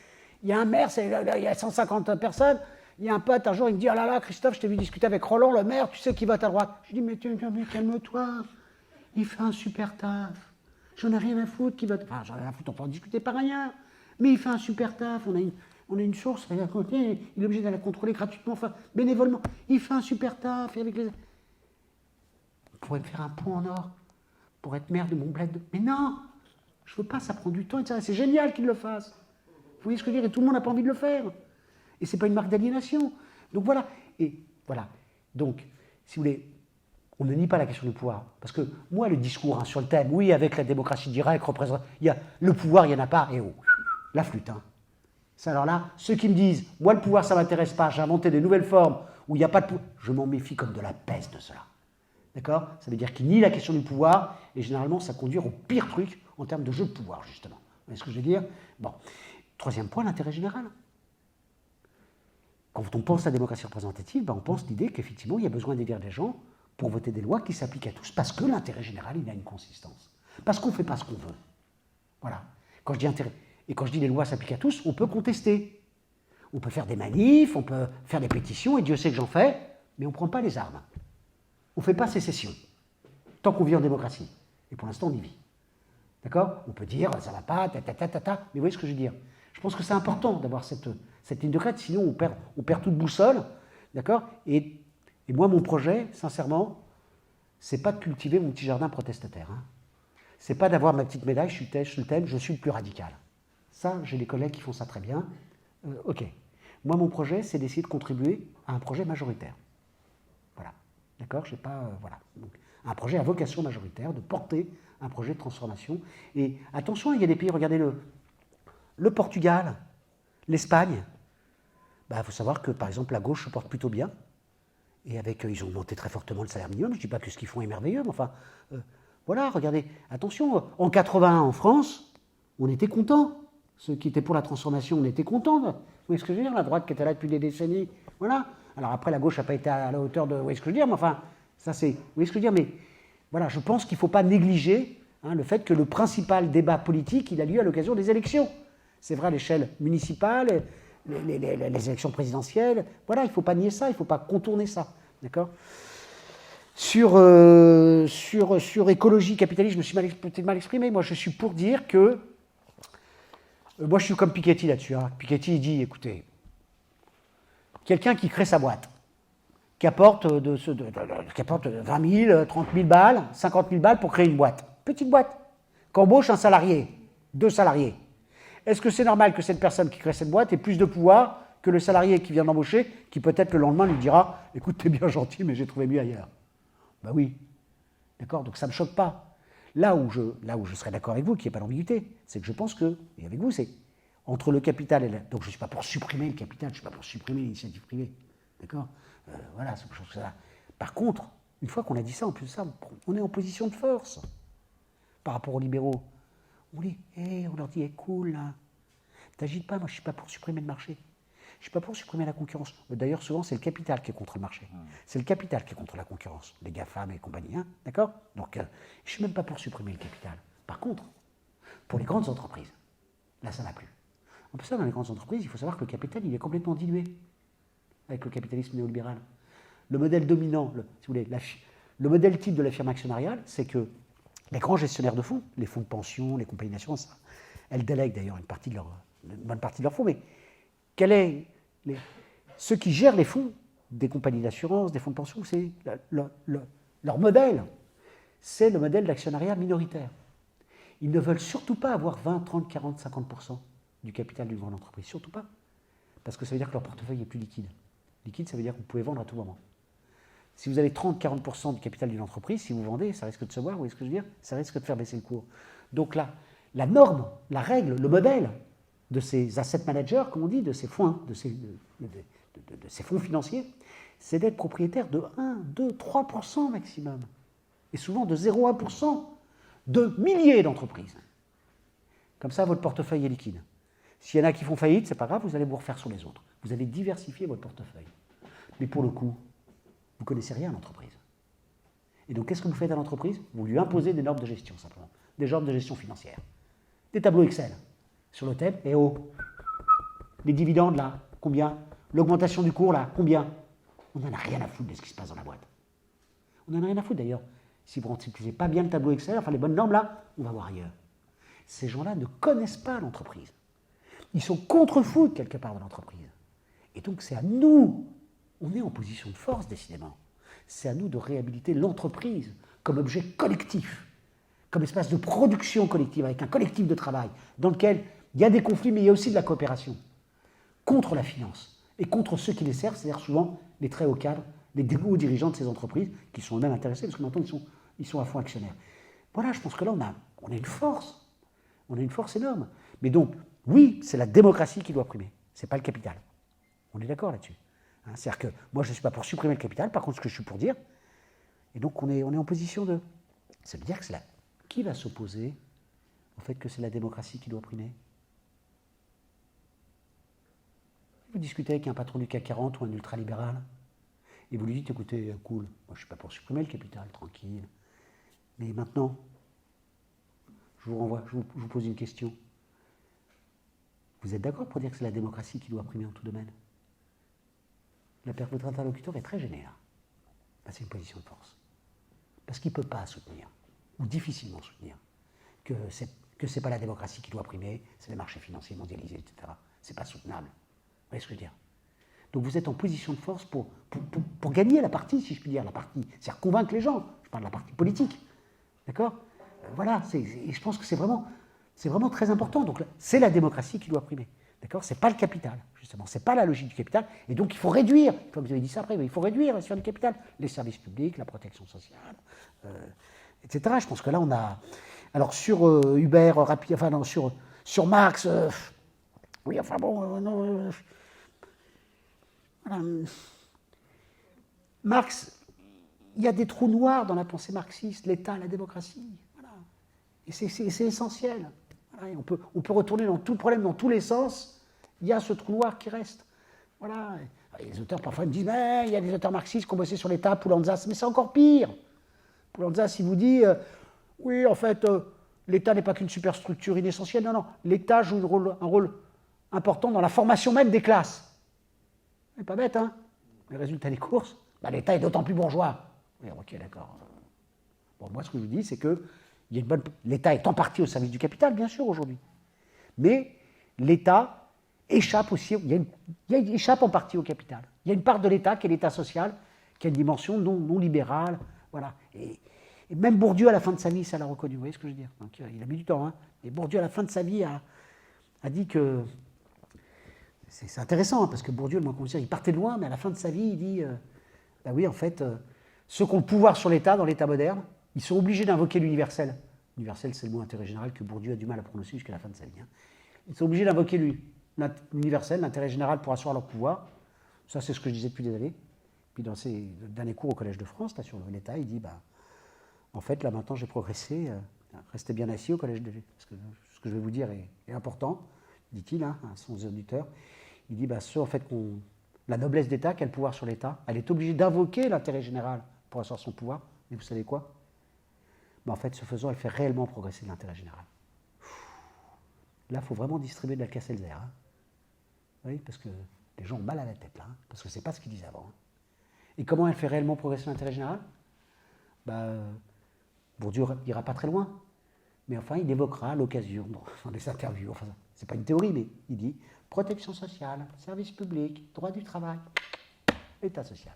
Il y a un maire, il y a 150 personnes, il y a un pote, un jour, il me dit « Oh là là, Christophe, je t'ai vu discuter avec Roland, le maire, tu sais qui vote à droite ?» Je dis « Mais calme-toi, il fait un super taf. J'en ai rien à foutre qui vote. Enfin, j'en ai rien à foutre, on peut en discuter par rien. Mais il fait un super taf, on a une source à côté, il est obligé d'aller la contrôler gratuitement, enfin, bénévolement. Il fait un super taf, et avec les... On pourrait me faire un pont en or pour être maire de mon bled. Mais non, je veux pas, ça prend du temps, etc. C'est génial qu'il le fasse. Vous voyez ce que je veux dire? Et tout le monde n'a pas envie de le faire. Et c'est pas une marque d'aliénation. Donc voilà. Et voilà. Donc, si vous voulez, on ne nie pas la question du pouvoir. Parce que moi, le discours sur le thème, oui, avec la démocratie directe, il y a le pouvoir, il n'y en a pas, et oh, la flûte. Hein. Ça, alors là, ceux qui me disent, moi, le pouvoir, ça ne m'intéresse pas, j'ai inventé des nouvelles formes où il n'y a pas de pouvoir, je m'en méfie comme de la peste de cela. D'accord? Ça veut dire qu'ils nient la question du pouvoir, et généralement, ça conduit au pire truc en termes de jeu de pouvoir, justement. Vous voyez ce que je veux dire? Bon. Troisième point, l'intérêt général. Quand on pense à la démocratie représentative, on pense l'idée qu'effectivement, il y a besoin d'élire des gens pour voter des lois qui s'appliquent à tous, parce que l'intérêt général, il a une consistance. Parce qu'on ne fait pas ce qu'on veut. Voilà. Quand je dis intérêt, et quand je dis les lois s'appliquent à tous, on peut contester. On peut faire des manifs, on peut faire des pétitions, et Dieu sait que j'en fais, mais on ne prend pas les armes. On ne fait pas sécession, tant qu'on vit en démocratie. Et pour l'instant, on y vit. D'accord? On peut dire, ça ne va pas, mais vous voyez ce que je veux dire? Je pense que c'est important d'avoir cette ligne de crête, sinon on perd toute boussole. D'accord? Et moi, mon projet, sincèrement, c'est pas de cultiver mon petit jardin protestataire. Hein. C'est pas d'avoir ma petite médaille, je suis le thème, je suis le plus radical. Ça, j'ai des collègues qui font ça très bien. Ok. Moi, mon projet, c'est d'essayer de contribuer à un projet majoritaire. Voilà. D'accord? J'ai pas. Voilà. Donc, un projet à vocation majoritaire, de porter un projet de transformation. Et attention, il y a des pays, regardez le Portugal, l'Espagne. Il faut savoir que, par exemple, la gauche se porte plutôt bien. Et ils ont augmenté très fortement le salaire minimum. Je ne dis pas que ce qu'ils font est merveilleux, mais enfin, voilà, regardez. Attention, en 81 en France, on était contents. Ceux qui étaient pour la transformation, on était contents. Vous voyez ce que je veux dire? La droite qui était là depuis des décennies. Voilà. Alors après, la gauche n'a pas été à la hauteur de. Vous voyez ce que je veux dire? Mais enfin, ça c'est. Vous voyez ce que je veux dire? Mais voilà, je pense qu'il ne faut pas négliger le fait que le principal débat politique, il a lieu à l'occasion des élections. C'est vrai à l'échelle municipale, les élections présidentielles. Voilà, il ne faut pas nier ça, il ne faut pas contourner ça. D'accord? Sur écologie, capitalisme, je me suis peut-être mal exprimé. Moi, je suis pour dire que. Moi, je suis comme Piketty là-dessus. Hein. Piketty, il dit, écoutez, quelqu'un qui crée sa boîte, qui apporte 20 000, 30 000 balles, 50 000 balles pour créer une boîte. Petite boîte. Qu'embauche un salarié, 2 salariés. Est-ce que c'est normal que cette personne qui crée cette boîte ait plus de pouvoir que le salarié qui vient d'embaucher, qui peut-être le lendemain lui dira « Écoute, t'es bien gentil, mais j'ai trouvé mieux ailleurs. » Ben oui. D'accord? Donc ça ne me choque pas. Là où je serais d'accord avec vous, qu'il n'y ait pas d'ambiguïté, c'est que je pense que, et avec vous, c'est entre le capital et donc je ne suis pas pour supprimer le capital, je ne suis pas pour supprimer l'initiative privée. D'accord? Voilà, c'est quelque chose que ça. Par contre, une fois qu'on a dit ça, en plus de ça, on est en position de force par rapport aux libéraux. On leur dit, cool, là, t'agites pas, moi je ne suis pas pour supprimer le marché. Je ne suis pas pour supprimer la concurrence. D'ailleurs, souvent, c'est le capital qui est contre le marché. C'est le capital qui est contre la concurrence. Les GAFAM et compagnie, hein, d'accord? Donc, je ne suis même pas pour supprimer le capital. Par contre, pour les grandes entreprises, là, ça n'a plus. En plus, ça, dans les grandes entreprises, il faut savoir que le capital, il est complètement dilué avec le capitalisme néolibéral. Le modèle dominant, si vous voulez, le modèle type de la firme actionnariale, c'est que les grands gestionnaires de fonds, les fonds de pension, les compagnies d'assurance, elles délèguent d'ailleurs une bonne partie de leurs fonds, mais ceux qui gèrent les fonds des compagnies d'assurance, des fonds de pension, c'est leur modèle. C'est le modèle d'actionnariat minoritaire. Ils ne veulent surtout pas avoir 20, 30, 40, 50% du capital d'une grande entreprise. Surtout pas. Parce que ça veut dire que leur portefeuille est plus liquide. Liquide, ça veut dire que vous pouvez vendre à tout moment. Si vous avez 30, 40% du capital d'une entreprise, si vous vendez, ça risque de se voir, vous voyez ce que je veux dire? Ça risque de faire baisser le cours. Donc là, la norme, la règle, le modèle de ces asset managers, comme on dit, de ces fonds, de ces fonds financiers, c'est d'être propriétaire de 1, 2, 3% maximum. Et souvent de 0,1% de milliers d'entreprises. Comme ça, votre portefeuille est liquide. S'il y en a qui font faillite, c'est pas grave, vous allez vous refaire sur les autres. Vous allez diversifier votre portefeuille. Mais pour le coup, vous ne connaissez rien à l'entreprise. Et donc, qu'est-ce que vous faites à l'entreprise? Vous lui imposez des normes de gestion, simplement. Des normes de gestion financière. Des tableaux Excel. Sur le thème, les dividendes, là, combien? L'augmentation du cours, là, combien? On n'en a rien à foutre de ce qui se passe dans la boîte. On n'en a rien à foutre, d'ailleurs. Si vous n'utilisez pas bien le tableau Excel, enfin les bonnes normes, là, on va voir ailleurs. Ces gens-là ne connaissent pas l'entreprise. Ils sont contre-fous, quelque part, de l'entreprise. Et donc, c'est à nous, on est en position de force, décidément. C'est à nous de réhabiliter l'entreprise comme objet collectif, comme espace de production collective, avec un collectif de travail, dans lequel il y a des conflits, mais il y a aussi de la coopération, contre la finance, et contre ceux qui les servent, c'est-à-dire souvent les très hauts cadres, les hauts dirigeants de ces entreprises, qui sont eux-mêmes intéressés, parce que maintenant, ils sont à fond actionnaires. Voilà, je pense que là, on a une force. On a une force énorme. Mais donc, oui, c'est la démocratie qui doit primer. Ce n'est pas le capital. On est d'accord là-dessus. Hein, c'est-à-dire que moi, je ne suis pas pour supprimer le capital. Par contre, ce que je suis pour dire, et donc on est en position de... Ça veut dire que c'est qui va s'opposer au fait que c'est la démocratie qui doit primer? Vous discutez avec un patron du CAC 40 ou un ultralibéral, et vous lui dites, écoutez, cool, moi je ne suis pas pour supprimer le capital, tranquille. Mais maintenant, je vous renvoie, je vous pose une question. Vous êtes d'accord pour dire que c'est la démocratie qui doit primer en tout domaine? Votre interlocuteur est très gêné là. Ben, c'est une position de force. Parce qu'il ne peut pas soutenir, ou difficilement soutenir, que c'est pas la démocratie qui doit primer, c'est les marchés financiers mondialisés, etc. C'est pas soutenable. Vous voyez ce que je veux dire? Donc vous êtes en position de force pour gagner la partie, si je puis dire, la partie. C'est-à-dire convaincre les gens. Je parle de la partie politique. D'accord? Voilà, et je pense que c'est vraiment très important. Donc c'est la démocratie qui doit primer. D'accord? C'est pas le capital, justement. C'est pas la logique du capital. Et donc il faut réduire, comme vous avez dit ça après, il faut réduire la sphère du capital. Les services publics, la protection sociale, etc. Je pense que là on a... Alors sur Hubert, enfin non, sur Marx, oui, enfin bon, non... Voilà. Marx, il y a des trous noirs dans la pensée marxiste, l'État, la démocratie. Voilà. Et c'est essentiel. Voilà. Et on peut retourner dans tout le problème, dans tous les sens. Il y a ce trou noir qui reste. Voilà. Et les auteurs, parfois, me disent mais il y a des auteurs marxistes qui ont bossé sur l'État, Poulantzas, mais c'est encore pire. Poulantzas, il vous dit oui, en fait, l'État n'est pas qu'une superstructure inessentielle. Non, non. L'État joue un rôle important dans la formation même des classes. C'est pas bête, hein? Les résultats des courses, bah, l'État est d'autant plus bourgeois. Oui, ok, d'accord. Bon, moi, ce que je vous dis, c'est que l'État est en partie au service du capital, bien sûr, aujourd'hui. Mais l'État échappe aussi, il échappe en partie au capital. Il y a une part de l'État qui est l'État social, qui a une dimension non libérale. Voilà. Et même Bourdieu, à la fin de sa vie, ça l'a reconnu. Vous voyez ce que je veux dire? Donc, il a mis du temps. Hein. Et Bourdieu, à la fin de sa vie, a dit que... C'est intéressant, hein, parce que Bourdieu, le moins qu'on il partait de loin, mais à la fin de sa vie, il dit bah oui, en fait, ceux qui ont le pouvoir sur l'État, dans l'État moderne, ils sont obligés d'invoquer l'universel. L'universel, c'est le mot intérêt général que Bourdieu a du mal à prononcer jusqu'à la fin de sa vie. Hein. Ils sont obligés d'invoquer l'universel, l'intérêt général pour asseoir leur pouvoir. Ça, c'est ce que je disais depuis des années. Puis dans ses derniers cours au Collège de France, là, sur l'État, il dit bah, en fait, là maintenant, j'ai progressé. Restez bien assis au Collège de parce que ce que je vais vous dire est important, dit-il, hein, à son auditeur. Il dit, bah, en fait, la noblesse d'État, qui a le pouvoir sur l'État, elle est obligée d'invoquer l'intérêt général pour asseoir son pouvoir. Et vous savez quoi? Bah, en fait, ce faisant, elle fait réellement progresser l'intérêt général. Là, il faut vraiment distribuer de l'Alka-Seltzer. Hein. Oui, parce que les gens ont mal à la tête, là, hein, parce que c'est pas ce qu'ils disaient avant. Hein. Et comment elle fait réellement progresser l'intérêt général? Bah, Bourdieu n'ira pas très loin. Mais enfin, il évoquera à l'occasion, dans des interviews, enfin, c'est pas une théorie, mais il dit protection sociale, service public, droit du travail, État social.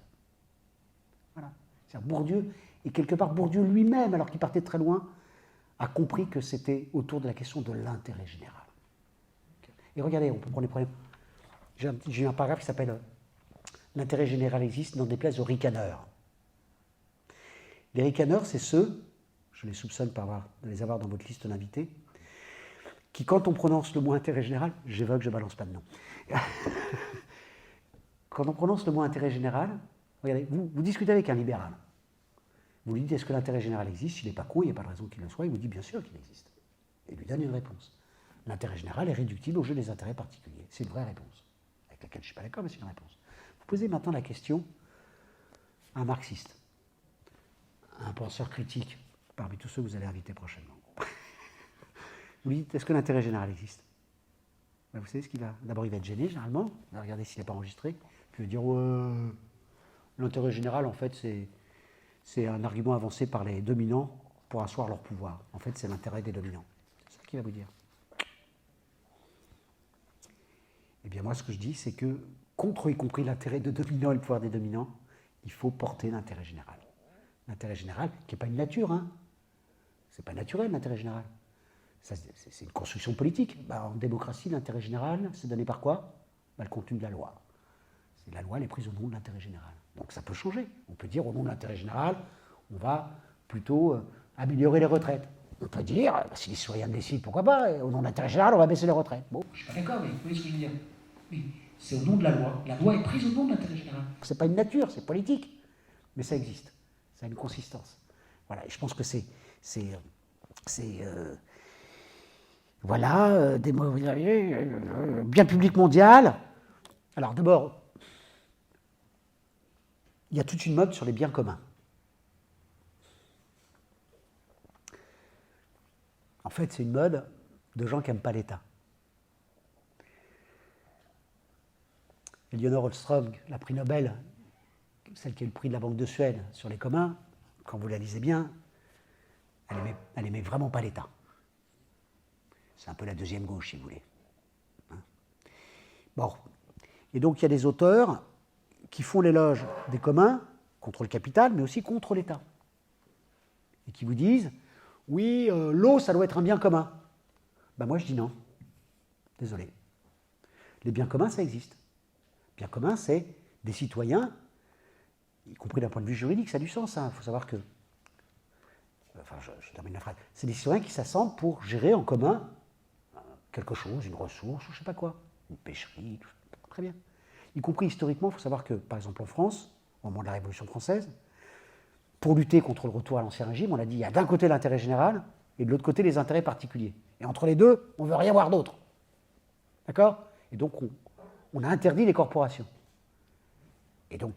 Voilà. C'est-à-dire Bourdieu, et quelque part Bourdieu lui-même, alors qu'il partait de très loin, a compris que c'était autour de la question de l'intérêt général. Et regardez, on peut prendre les problèmes. J'ai eu un paragraphe qui s'appelle l'intérêt général existe, n'en déplaise aux ricaneurs. Les ricaneurs, c'est ceux, je les soupçonne de les avoir dans votre liste d'invités, qui, quand on prononce le mot intérêt général, j'évoque, je ne balance pas de nom. Quand on prononce le mot intérêt général, regardez, vous discutez avec un libéral. Vous lui dites, est-ce que l'intérêt général existe? Il n'est pas con, il n'y a pas de raison qu'il le soit. Il vous dit, bien sûr qu'il existe. Et il lui donne une réponse. L'intérêt général est réductible au jeu des intérêts particuliers. C'est une vraie réponse, avec laquelle je ne suis pas d'accord, mais c'est une réponse. Vous posez maintenant la question à un marxiste, à un penseur critique, parmi tous ceux que vous allez inviter prochainement. Vous lui dites, est-ce que l'intérêt général existe? Ben, vous savez ce qu'il va... D'abord, il va être gêné, généralement. Il va regarder s'il n'est pas enregistré. Puis il va dire, ouais, l'intérêt général, en fait, c'est un argument avancé par les dominants pour asseoir leur pouvoir. En fait, c'est l'intérêt des dominants. C'est ça qu'il va vous dire. Eh bien, moi, ce que je dis, c'est que, contre y compris l'intérêt des dominants et le pouvoir des dominants, il faut porter l'intérêt général. L'intérêt général, qui n'est pas une nature, hein. C'est pas naturel, l'intérêt général. C'est une construction politique. Bah, en démocratie, l'intérêt général, c'est donné par quoi? Bah, le contenu de la loi. La loi, elle est prise au nom de l'intérêt général. Donc ça peut changer. On peut dire, au nom de l'intérêt général, on va plutôt améliorer les retraites. On peut dire, si les citoyens décident, pourquoi pas, au nom de l'intérêt général, on va baisser les retraites. Bon, je ne suis pas d'accord, mais vous voyez ce que je veux dire. Oui, c'est au nom de la loi. La loi est prise au nom de l'intérêt général. Ce n'est pas une nature, c'est politique. Mais ça existe. Ça a une consistance. Voilà, et je pense que voilà, bien public mondial. Alors d'abord, il y a toute une mode sur les biens communs. En fait, c'est une mode de gens qui n'aiment pas l'État. Elinor Ostrom, la prix Nobel, celle qui a eu le prix de la Banque de Suède sur les communs, quand vous la lisez bien, elle aimait vraiment pas l'État. C'est un peu la deuxième gauche, si vous voulez. Hein. Bon. Et donc, il y a des auteurs qui font l'éloge des communs contre le capital, mais aussi contre l'État. Et qui vous disent, oui, l'eau, ça doit être un bien commun. Ben moi, je dis non. Désolé. Les biens communs, ça existe. Bien commun, c'est des citoyens, y compris d'un point de vue juridique, ça a du sens. Il faut savoir que... Enfin, je termine la phrase. C'est des citoyens qui s'assemblent pour gérer en commun quelque chose, une ressource, je ne sais pas quoi, une pêcherie, très bien. Y compris historiquement, il faut savoir que, par exemple en France, au moment de la Révolution française, pour lutter contre le retour à l'Ancien Régime, on a dit il y a d'un côté l'intérêt général et de l'autre côté les intérêts particuliers. Et entre les deux, on ne veut rien voir d'autre. D'accord? Et donc on a interdit les corporations. Et donc,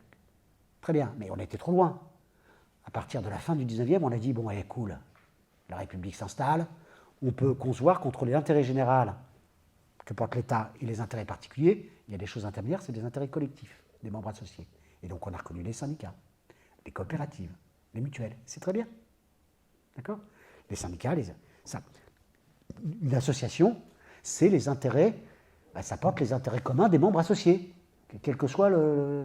très bien, mais on était trop loin. À partir de la fin du 19e, on a dit bon, allez, cool, la République s'installe, on peut concevoir contre l'intérêt général que porte l'État et les intérêts particuliers, il y a des choses intermédiaires, c'est des intérêts collectifs, des membres associés. Et donc on a reconnu les syndicats, les coopératives, les mutuelles, c'est très bien. D'accord? Les syndicats, une association, c'est les intérêts, ça porte les intérêts communs des membres associés, quelle que soit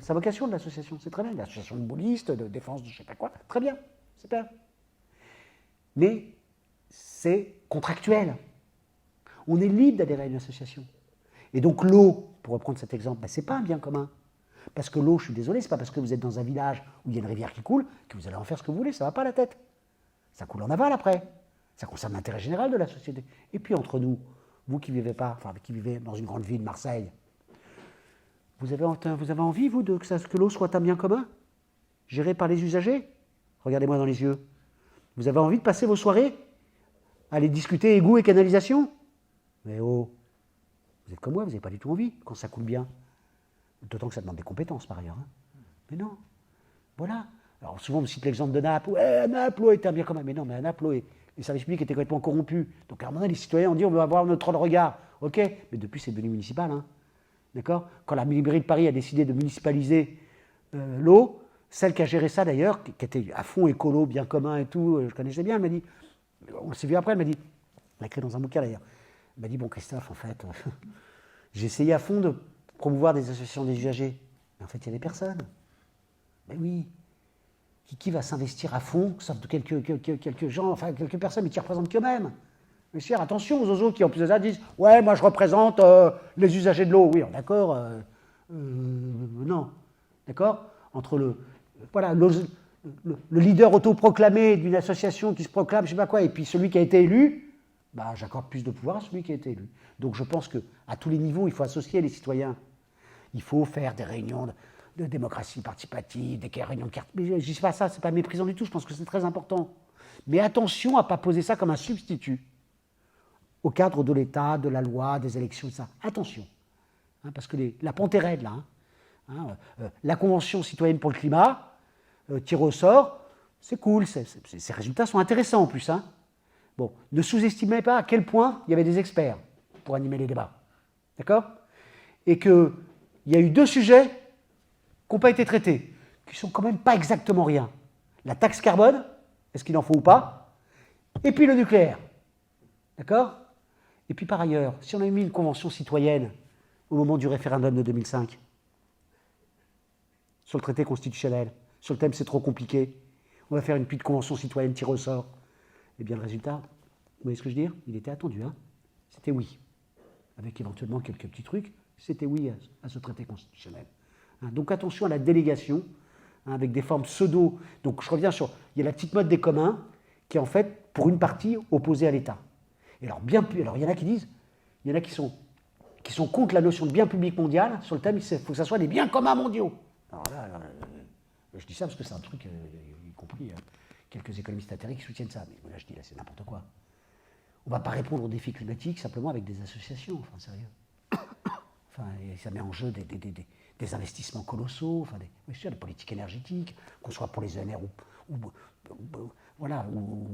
sa vocation de l'association, c'est très bien. L'association de boulistes, de défense de je ne sais pas quoi, très bien, c'est bien. Mais c'est contractuel. On est libre d'adhérer à une association. Et donc l'eau, pour reprendre cet exemple, ce n'est pas un bien commun. Parce que l'eau, je suis désolé, ce n'est pas parce que vous êtes dans un village où il y a une rivière qui coule que vous allez en faire ce que vous voulez, ça ne va pas à la tête. Ça coule en aval après. Ça concerne l'intérêt général de la société. Et puis entre nous, vous qui vivez pas, enfin qui vivez dans une grande ville, Marseille, vous avez envie, vous, que l'eau soit un bien commun, géré par les usagers? Regardez-moi dans les yeux. Vous avez envie de passer vos soirées à aller discuter égouts et canalisation? Mais oh, vous êtes comme moi, vous n'avez pas du tout envie quand ça coule bien. D'autant que ça demande des compétences par ailleurs. Hein. Mais non, voilà. Alors souvent on me cite l'exemple de Naples. Ouais, Naples, l'eau était un bien commun. Mais non, mais à Naples, les services publics étaient complètement corrompus. Donc à un moment donné, les citoyens ont dit on veut avoir notre regard. Ok, mais depuis c'est devenu municipal. Hein. D'accord? Quand la mairie de Paris a décidé de municipaliser l'eau, celle qui a géré ça d'ailleurs, qui était à fond écolo, bien commun et tout, je connaissais bien, elle m'a dit, on s'est vu après, elle m'a dit, elle a écrit dans un bouquin d'ailleurs, elle m'a dit, bon Christophe, en fait, j'ai essayé à fond de promouvoir des associations des usagers, mais en fait il y a des personnes. Mais oui, qui va s'investir à fond, sauf de quelques gens, enfin quelques personnes, mais qui représentent qu'eux-mêmes. Mais cher, attention aux oiseaux qui en plus de ça disent « Ouais, moi je représente les usagers de l'eau. » Oui, d'accord, non. D'accord? Entre le leader autoproclamé d'une association qui se proclame, je ne sais pas quoi, et puis celui qui a été élu, bah, j'accorde plus de pouvoir à celui qui a été élu. Donc je pense qu'à tous les niveaux, il faut associer les citoyens. Il faut faire des réunions de démocratie participative, des réunions de carte. Mais je ne dis pas ça, ce n'est pas méprisant du tout, je pense que c'est très important. Mais attention à ne pas poser ça comme un substitut au cadre de l'État, de la loi, des élections, ça. Attention, hein, parce que la pente est raide, là. La Convention citoyenne pour le climat, tiré au sort, c'est cool, ces résultats sont intéressants en plus. Hein. Bon, ne sous-estimez pas à quel point il y avait des experts pour animer les débats. D'accord? Et qu'il y a eu 2 sujets qui n'ont pas été traités, qui ne sont quand même pas exactement rien. La taxe carbone, est-ce qu'il en faut ou pas? Et puis le nucléaire. D'accord? Et puis par ailleurs, si on avait mis une convention citoyenne au moment du référendum de 2005, sur le traité constitutionnel, sur le thème c'est trop compliqué, on va faire une petite convention citoyenne tirée au sort, eh bien le résultat, vous voyez ce que je veux dire? Il était attendu, hein? C'était oui. Avec éventuellement quelques petits trucs, c'était oui à ce traité constitutionnel. Hein, donc attention à la délégation, hein, avec des formes pseudo. Donc je reviens sur, il y a la petite mode des communs, qui est en fait, pour une partie, opposée à l'État. Et alors, il y en a qui disent, il y en a qui sont contre la notion de bien public mondial, sur le thème, il faut que ça soit des biens communs mondiaux. Alors là, je dis ça parce que c'est un truc, y compris quelques économistes atterrés qui soutiennent ça. Mais là, je dis, là, c'est n'importe quoi. On ne va pas répondre aux défis climatiques simplement avec des associations, enfin, sérieux. Enfin, et ça met en jeu des investissements colossaux, enfin, des politiques énergétiques, qu'on soit pour les ENR ou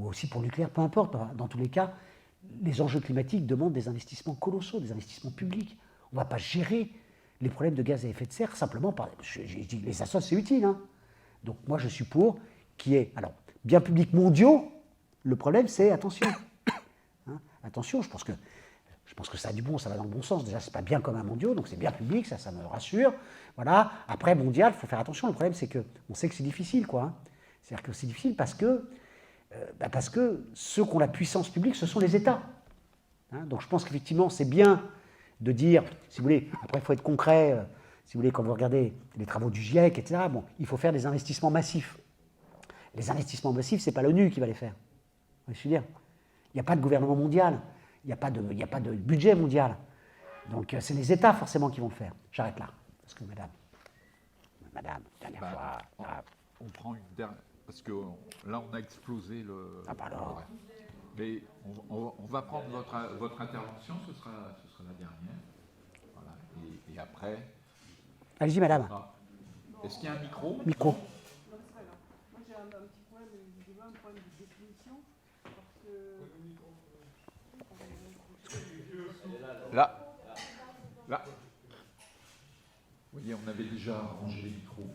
aussi pour le nucléaire, peu importe. Dans tous les cas, les enjeux climatiques demandent des investissements colossaux, des investissements publics. On ne va pas gérer les problèmes de gaz à effet de serre simplement par... Je dis les assos, c'est utile. Hein. Donc moi, je suis pour qu'il y ait... Alors, biens publics mondiaux, le problème, c'est attention. Hein, attention, je pense que ça a du bon, ça va dans le bon sens. Déjà, c'est pas bien commun mondiaux, donc c'est bien public, ça me rassure. Voilà. Après, mondial, il faut faire attention. Le problème, c'est qu'on sait que c'est difficile, quoi. Hein. C'est-à-dire que c'est difficile parce que ceux qui ont la puissance publique, ce sont les États. Hein, donc je pense qu'effectivement, c'est bien de dire, si vous voulez, après il faut être concret, si vous voulez, quand vous regardez les travaux du GIEC, etc., bon, il faut faire des investissements massifs. Les investissements massifs, ce n'est pas l'ONU qui va les faire. Vous voyez ce que je veux dire ? Il n'y a pas de gouvernement mondial, il n'y a pas de budget mondial. Donc c'est les États forcément qui vont le faire. J'arrête là. Parce que madame, dernière fois... On prend une dernière... Parce que là, on a explosé le... Ah bah alors... Mais on va prendre votre intervention, ce sera la dernière. Voilà. Et après... Allez-y, madame. Est-ce qu'il y a un micro ? Micro. Non, c'est pas grave. Moi, j'ai un petit problème, un problème de définition. Parce que... Là. Vous voyez, on avait déjà rangé les micros.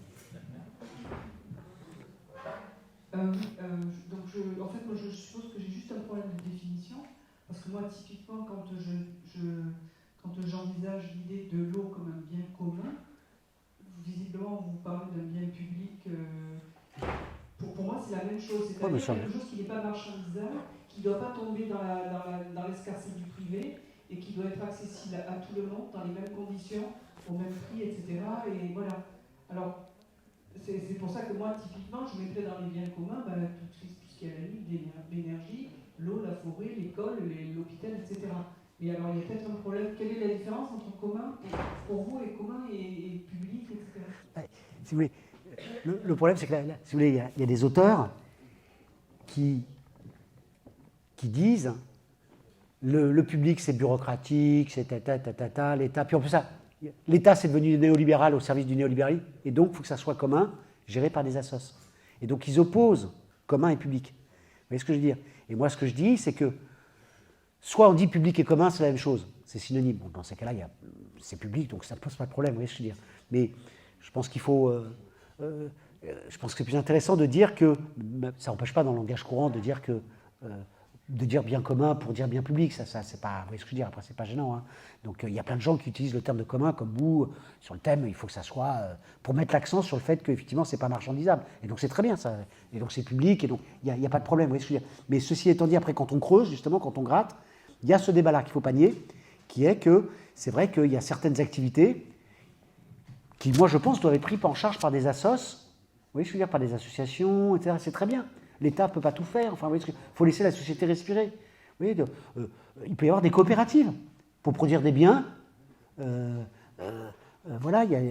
En fait, moi, je suppose que j'ai juste un problème de définition, parce que moi, typiquement, quand j'envisage l'idée de l'eau comme un bien commun, visiblement, vous parlez d'un bien public. Pour moi, c'est la même chose. C'est-à-dire quelque chose qui n'est pas marchandisable, qui ne doit pas tomber dans l'escarcelle du privé, et qui doit être accessible à tout le monde, dans les mêmes conditions, au même prix, etc. Et voilà. Alors, c'est pour ça que moi, typiquement, je mettrais dans les biens communs tout ce qui est à la limite, l'énergie, l'eau, la forêt, l'école, l'hôpital, etc. Mais alors, il y a peut-être un problème. Quelle est la différence entre commun, pour vous, et commun et public, etc. Si vous voulez, le problème, c'est que si vous voulez, il y a des auteurs qui disent le public, c'est bureaucratique, c'est l'État. Puis en plus, l'État, c'est devenu néolibéral au service du néolibéralisme, et donc il faut que ça soit commun, géré par des assos. Et donc ils opposent commun et public. Vous voyez ce que je veux dire ? Et moi, ce que je dis, c'est que soit on dit public et commun, c'est la même chose, c'est synonyme. Bon, dans ces cas-là, c'est public, donc ça ne pose pas de problème, vous voyez ce que je veux dire ? Mais je pense qu'il faut... je pense que c'est plus intéressant de dire que... Ça n'empêche pas dans le langage courant de dire que... de dire bien commun pour dire bien public, ça c'est pas, vous voyez ce que je veux dire, après c'est pas gênant. Hein. Donc il y a plein de gens qui utilisent le terme de commun comme vous, sur le thème, il faut que ça soit, pour mettre l'accent sur le fait qu'effectivement c'est pas marchandisable. Et donc c'est très bien ça, et donc c'est public, et donc il n'y a pas de problème, vous voyez ce que je veux dire. Mais ceci étant dit, après quand on creuse, justement, quand on gratte, il y a ce débat-là qu'il ne faut pas nier, qui est que c'est vrai qu'il y a certaines activités qui, moi je pense, doivent être prises en charge par des assos, vous voyez ce que je veux dire, par des associations, etc. C'est très bien. L'État ne peut pas tout faire. Enfin, il faut laisser la société respirer. Vous voyez, il peut y avoir des coopératives pour produire des biens. Voilà, il y a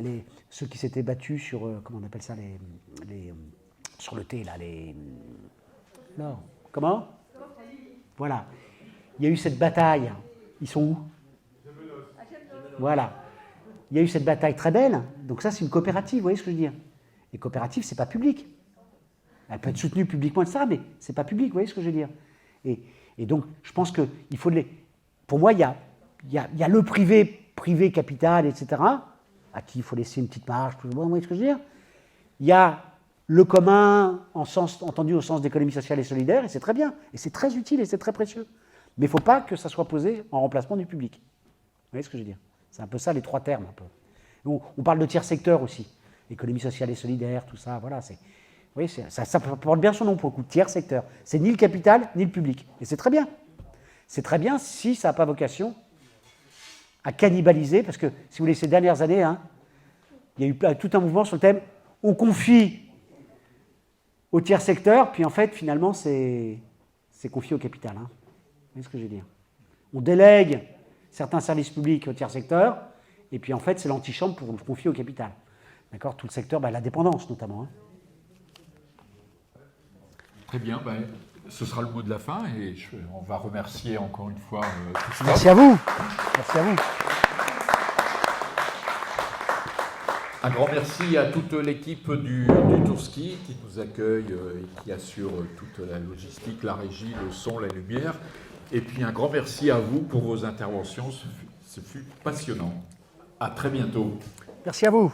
ceux qui s'étaient battus sur, comment on appelle ça, sur le thé, là, non, comment ? Voilà. Il y a eu cette bataille. Ils sont où ? Voilà. Il y a eu cette bataille très belle. Donc ça, c'est une coopérative, vous voyez ce que je veux dire ? Les coopératives, ce n'est pas public. Elle peut être soutenue publiquement, etc., mais ce n'est pas public, vous voyez ce que je veux dire. Et donc, je pense qu'il faut... Pour moi, il y a le privé capital, etc., à qui il faut laisser une petite marge, vous voyez ce que je veux dire. Il y a le commun, entendu au sens d'économie sociale et solidaire, et c'est très bien, et c'est très utile, et c'est très précieux. Mais il ne faut pas que ça soit posé en remplacement du public. Vous voyez ce que je veux dire. C'est un peu ça, les trois termes, un peu. On parle de tiers secteur aussi. Économie sociale et solidaire, tout ça, voilà, c'est... Vous voyez, ça porte bien son nom pour le coup, tiers secteur. C'est ni le capital, ni le public. Et c'est très bien. C'est très bien si ça n'a pas vocation à cannibaliser, parce que, si vous voulez, ces dernières années, hein, il y a eu tout un mouvement sur le thème « on confie au tiers secteur », puis en fait, finalement, c'est confié au capital. Hein. Vous voyez ce que je veux dire ? On délègue certains services publics au tiers secteur, et puis en fait, c'est l'antichambre pour le confier au capital. D'accord ? Tout le secteur, la dépendance notamment. Hein. Très bien, ce sera le mot de la fin et on va remercier encore une fois Christophe. Merci à vous. Merci à vous. Un grand merci à toute l'équipe du Tourski qui nous accueille et qui assure toute la logistique, la régie, le son, la lumière. Et puis un grand merci à vous pour vos interventions, ce fut passionnant. À très bientôt. Merci à vous.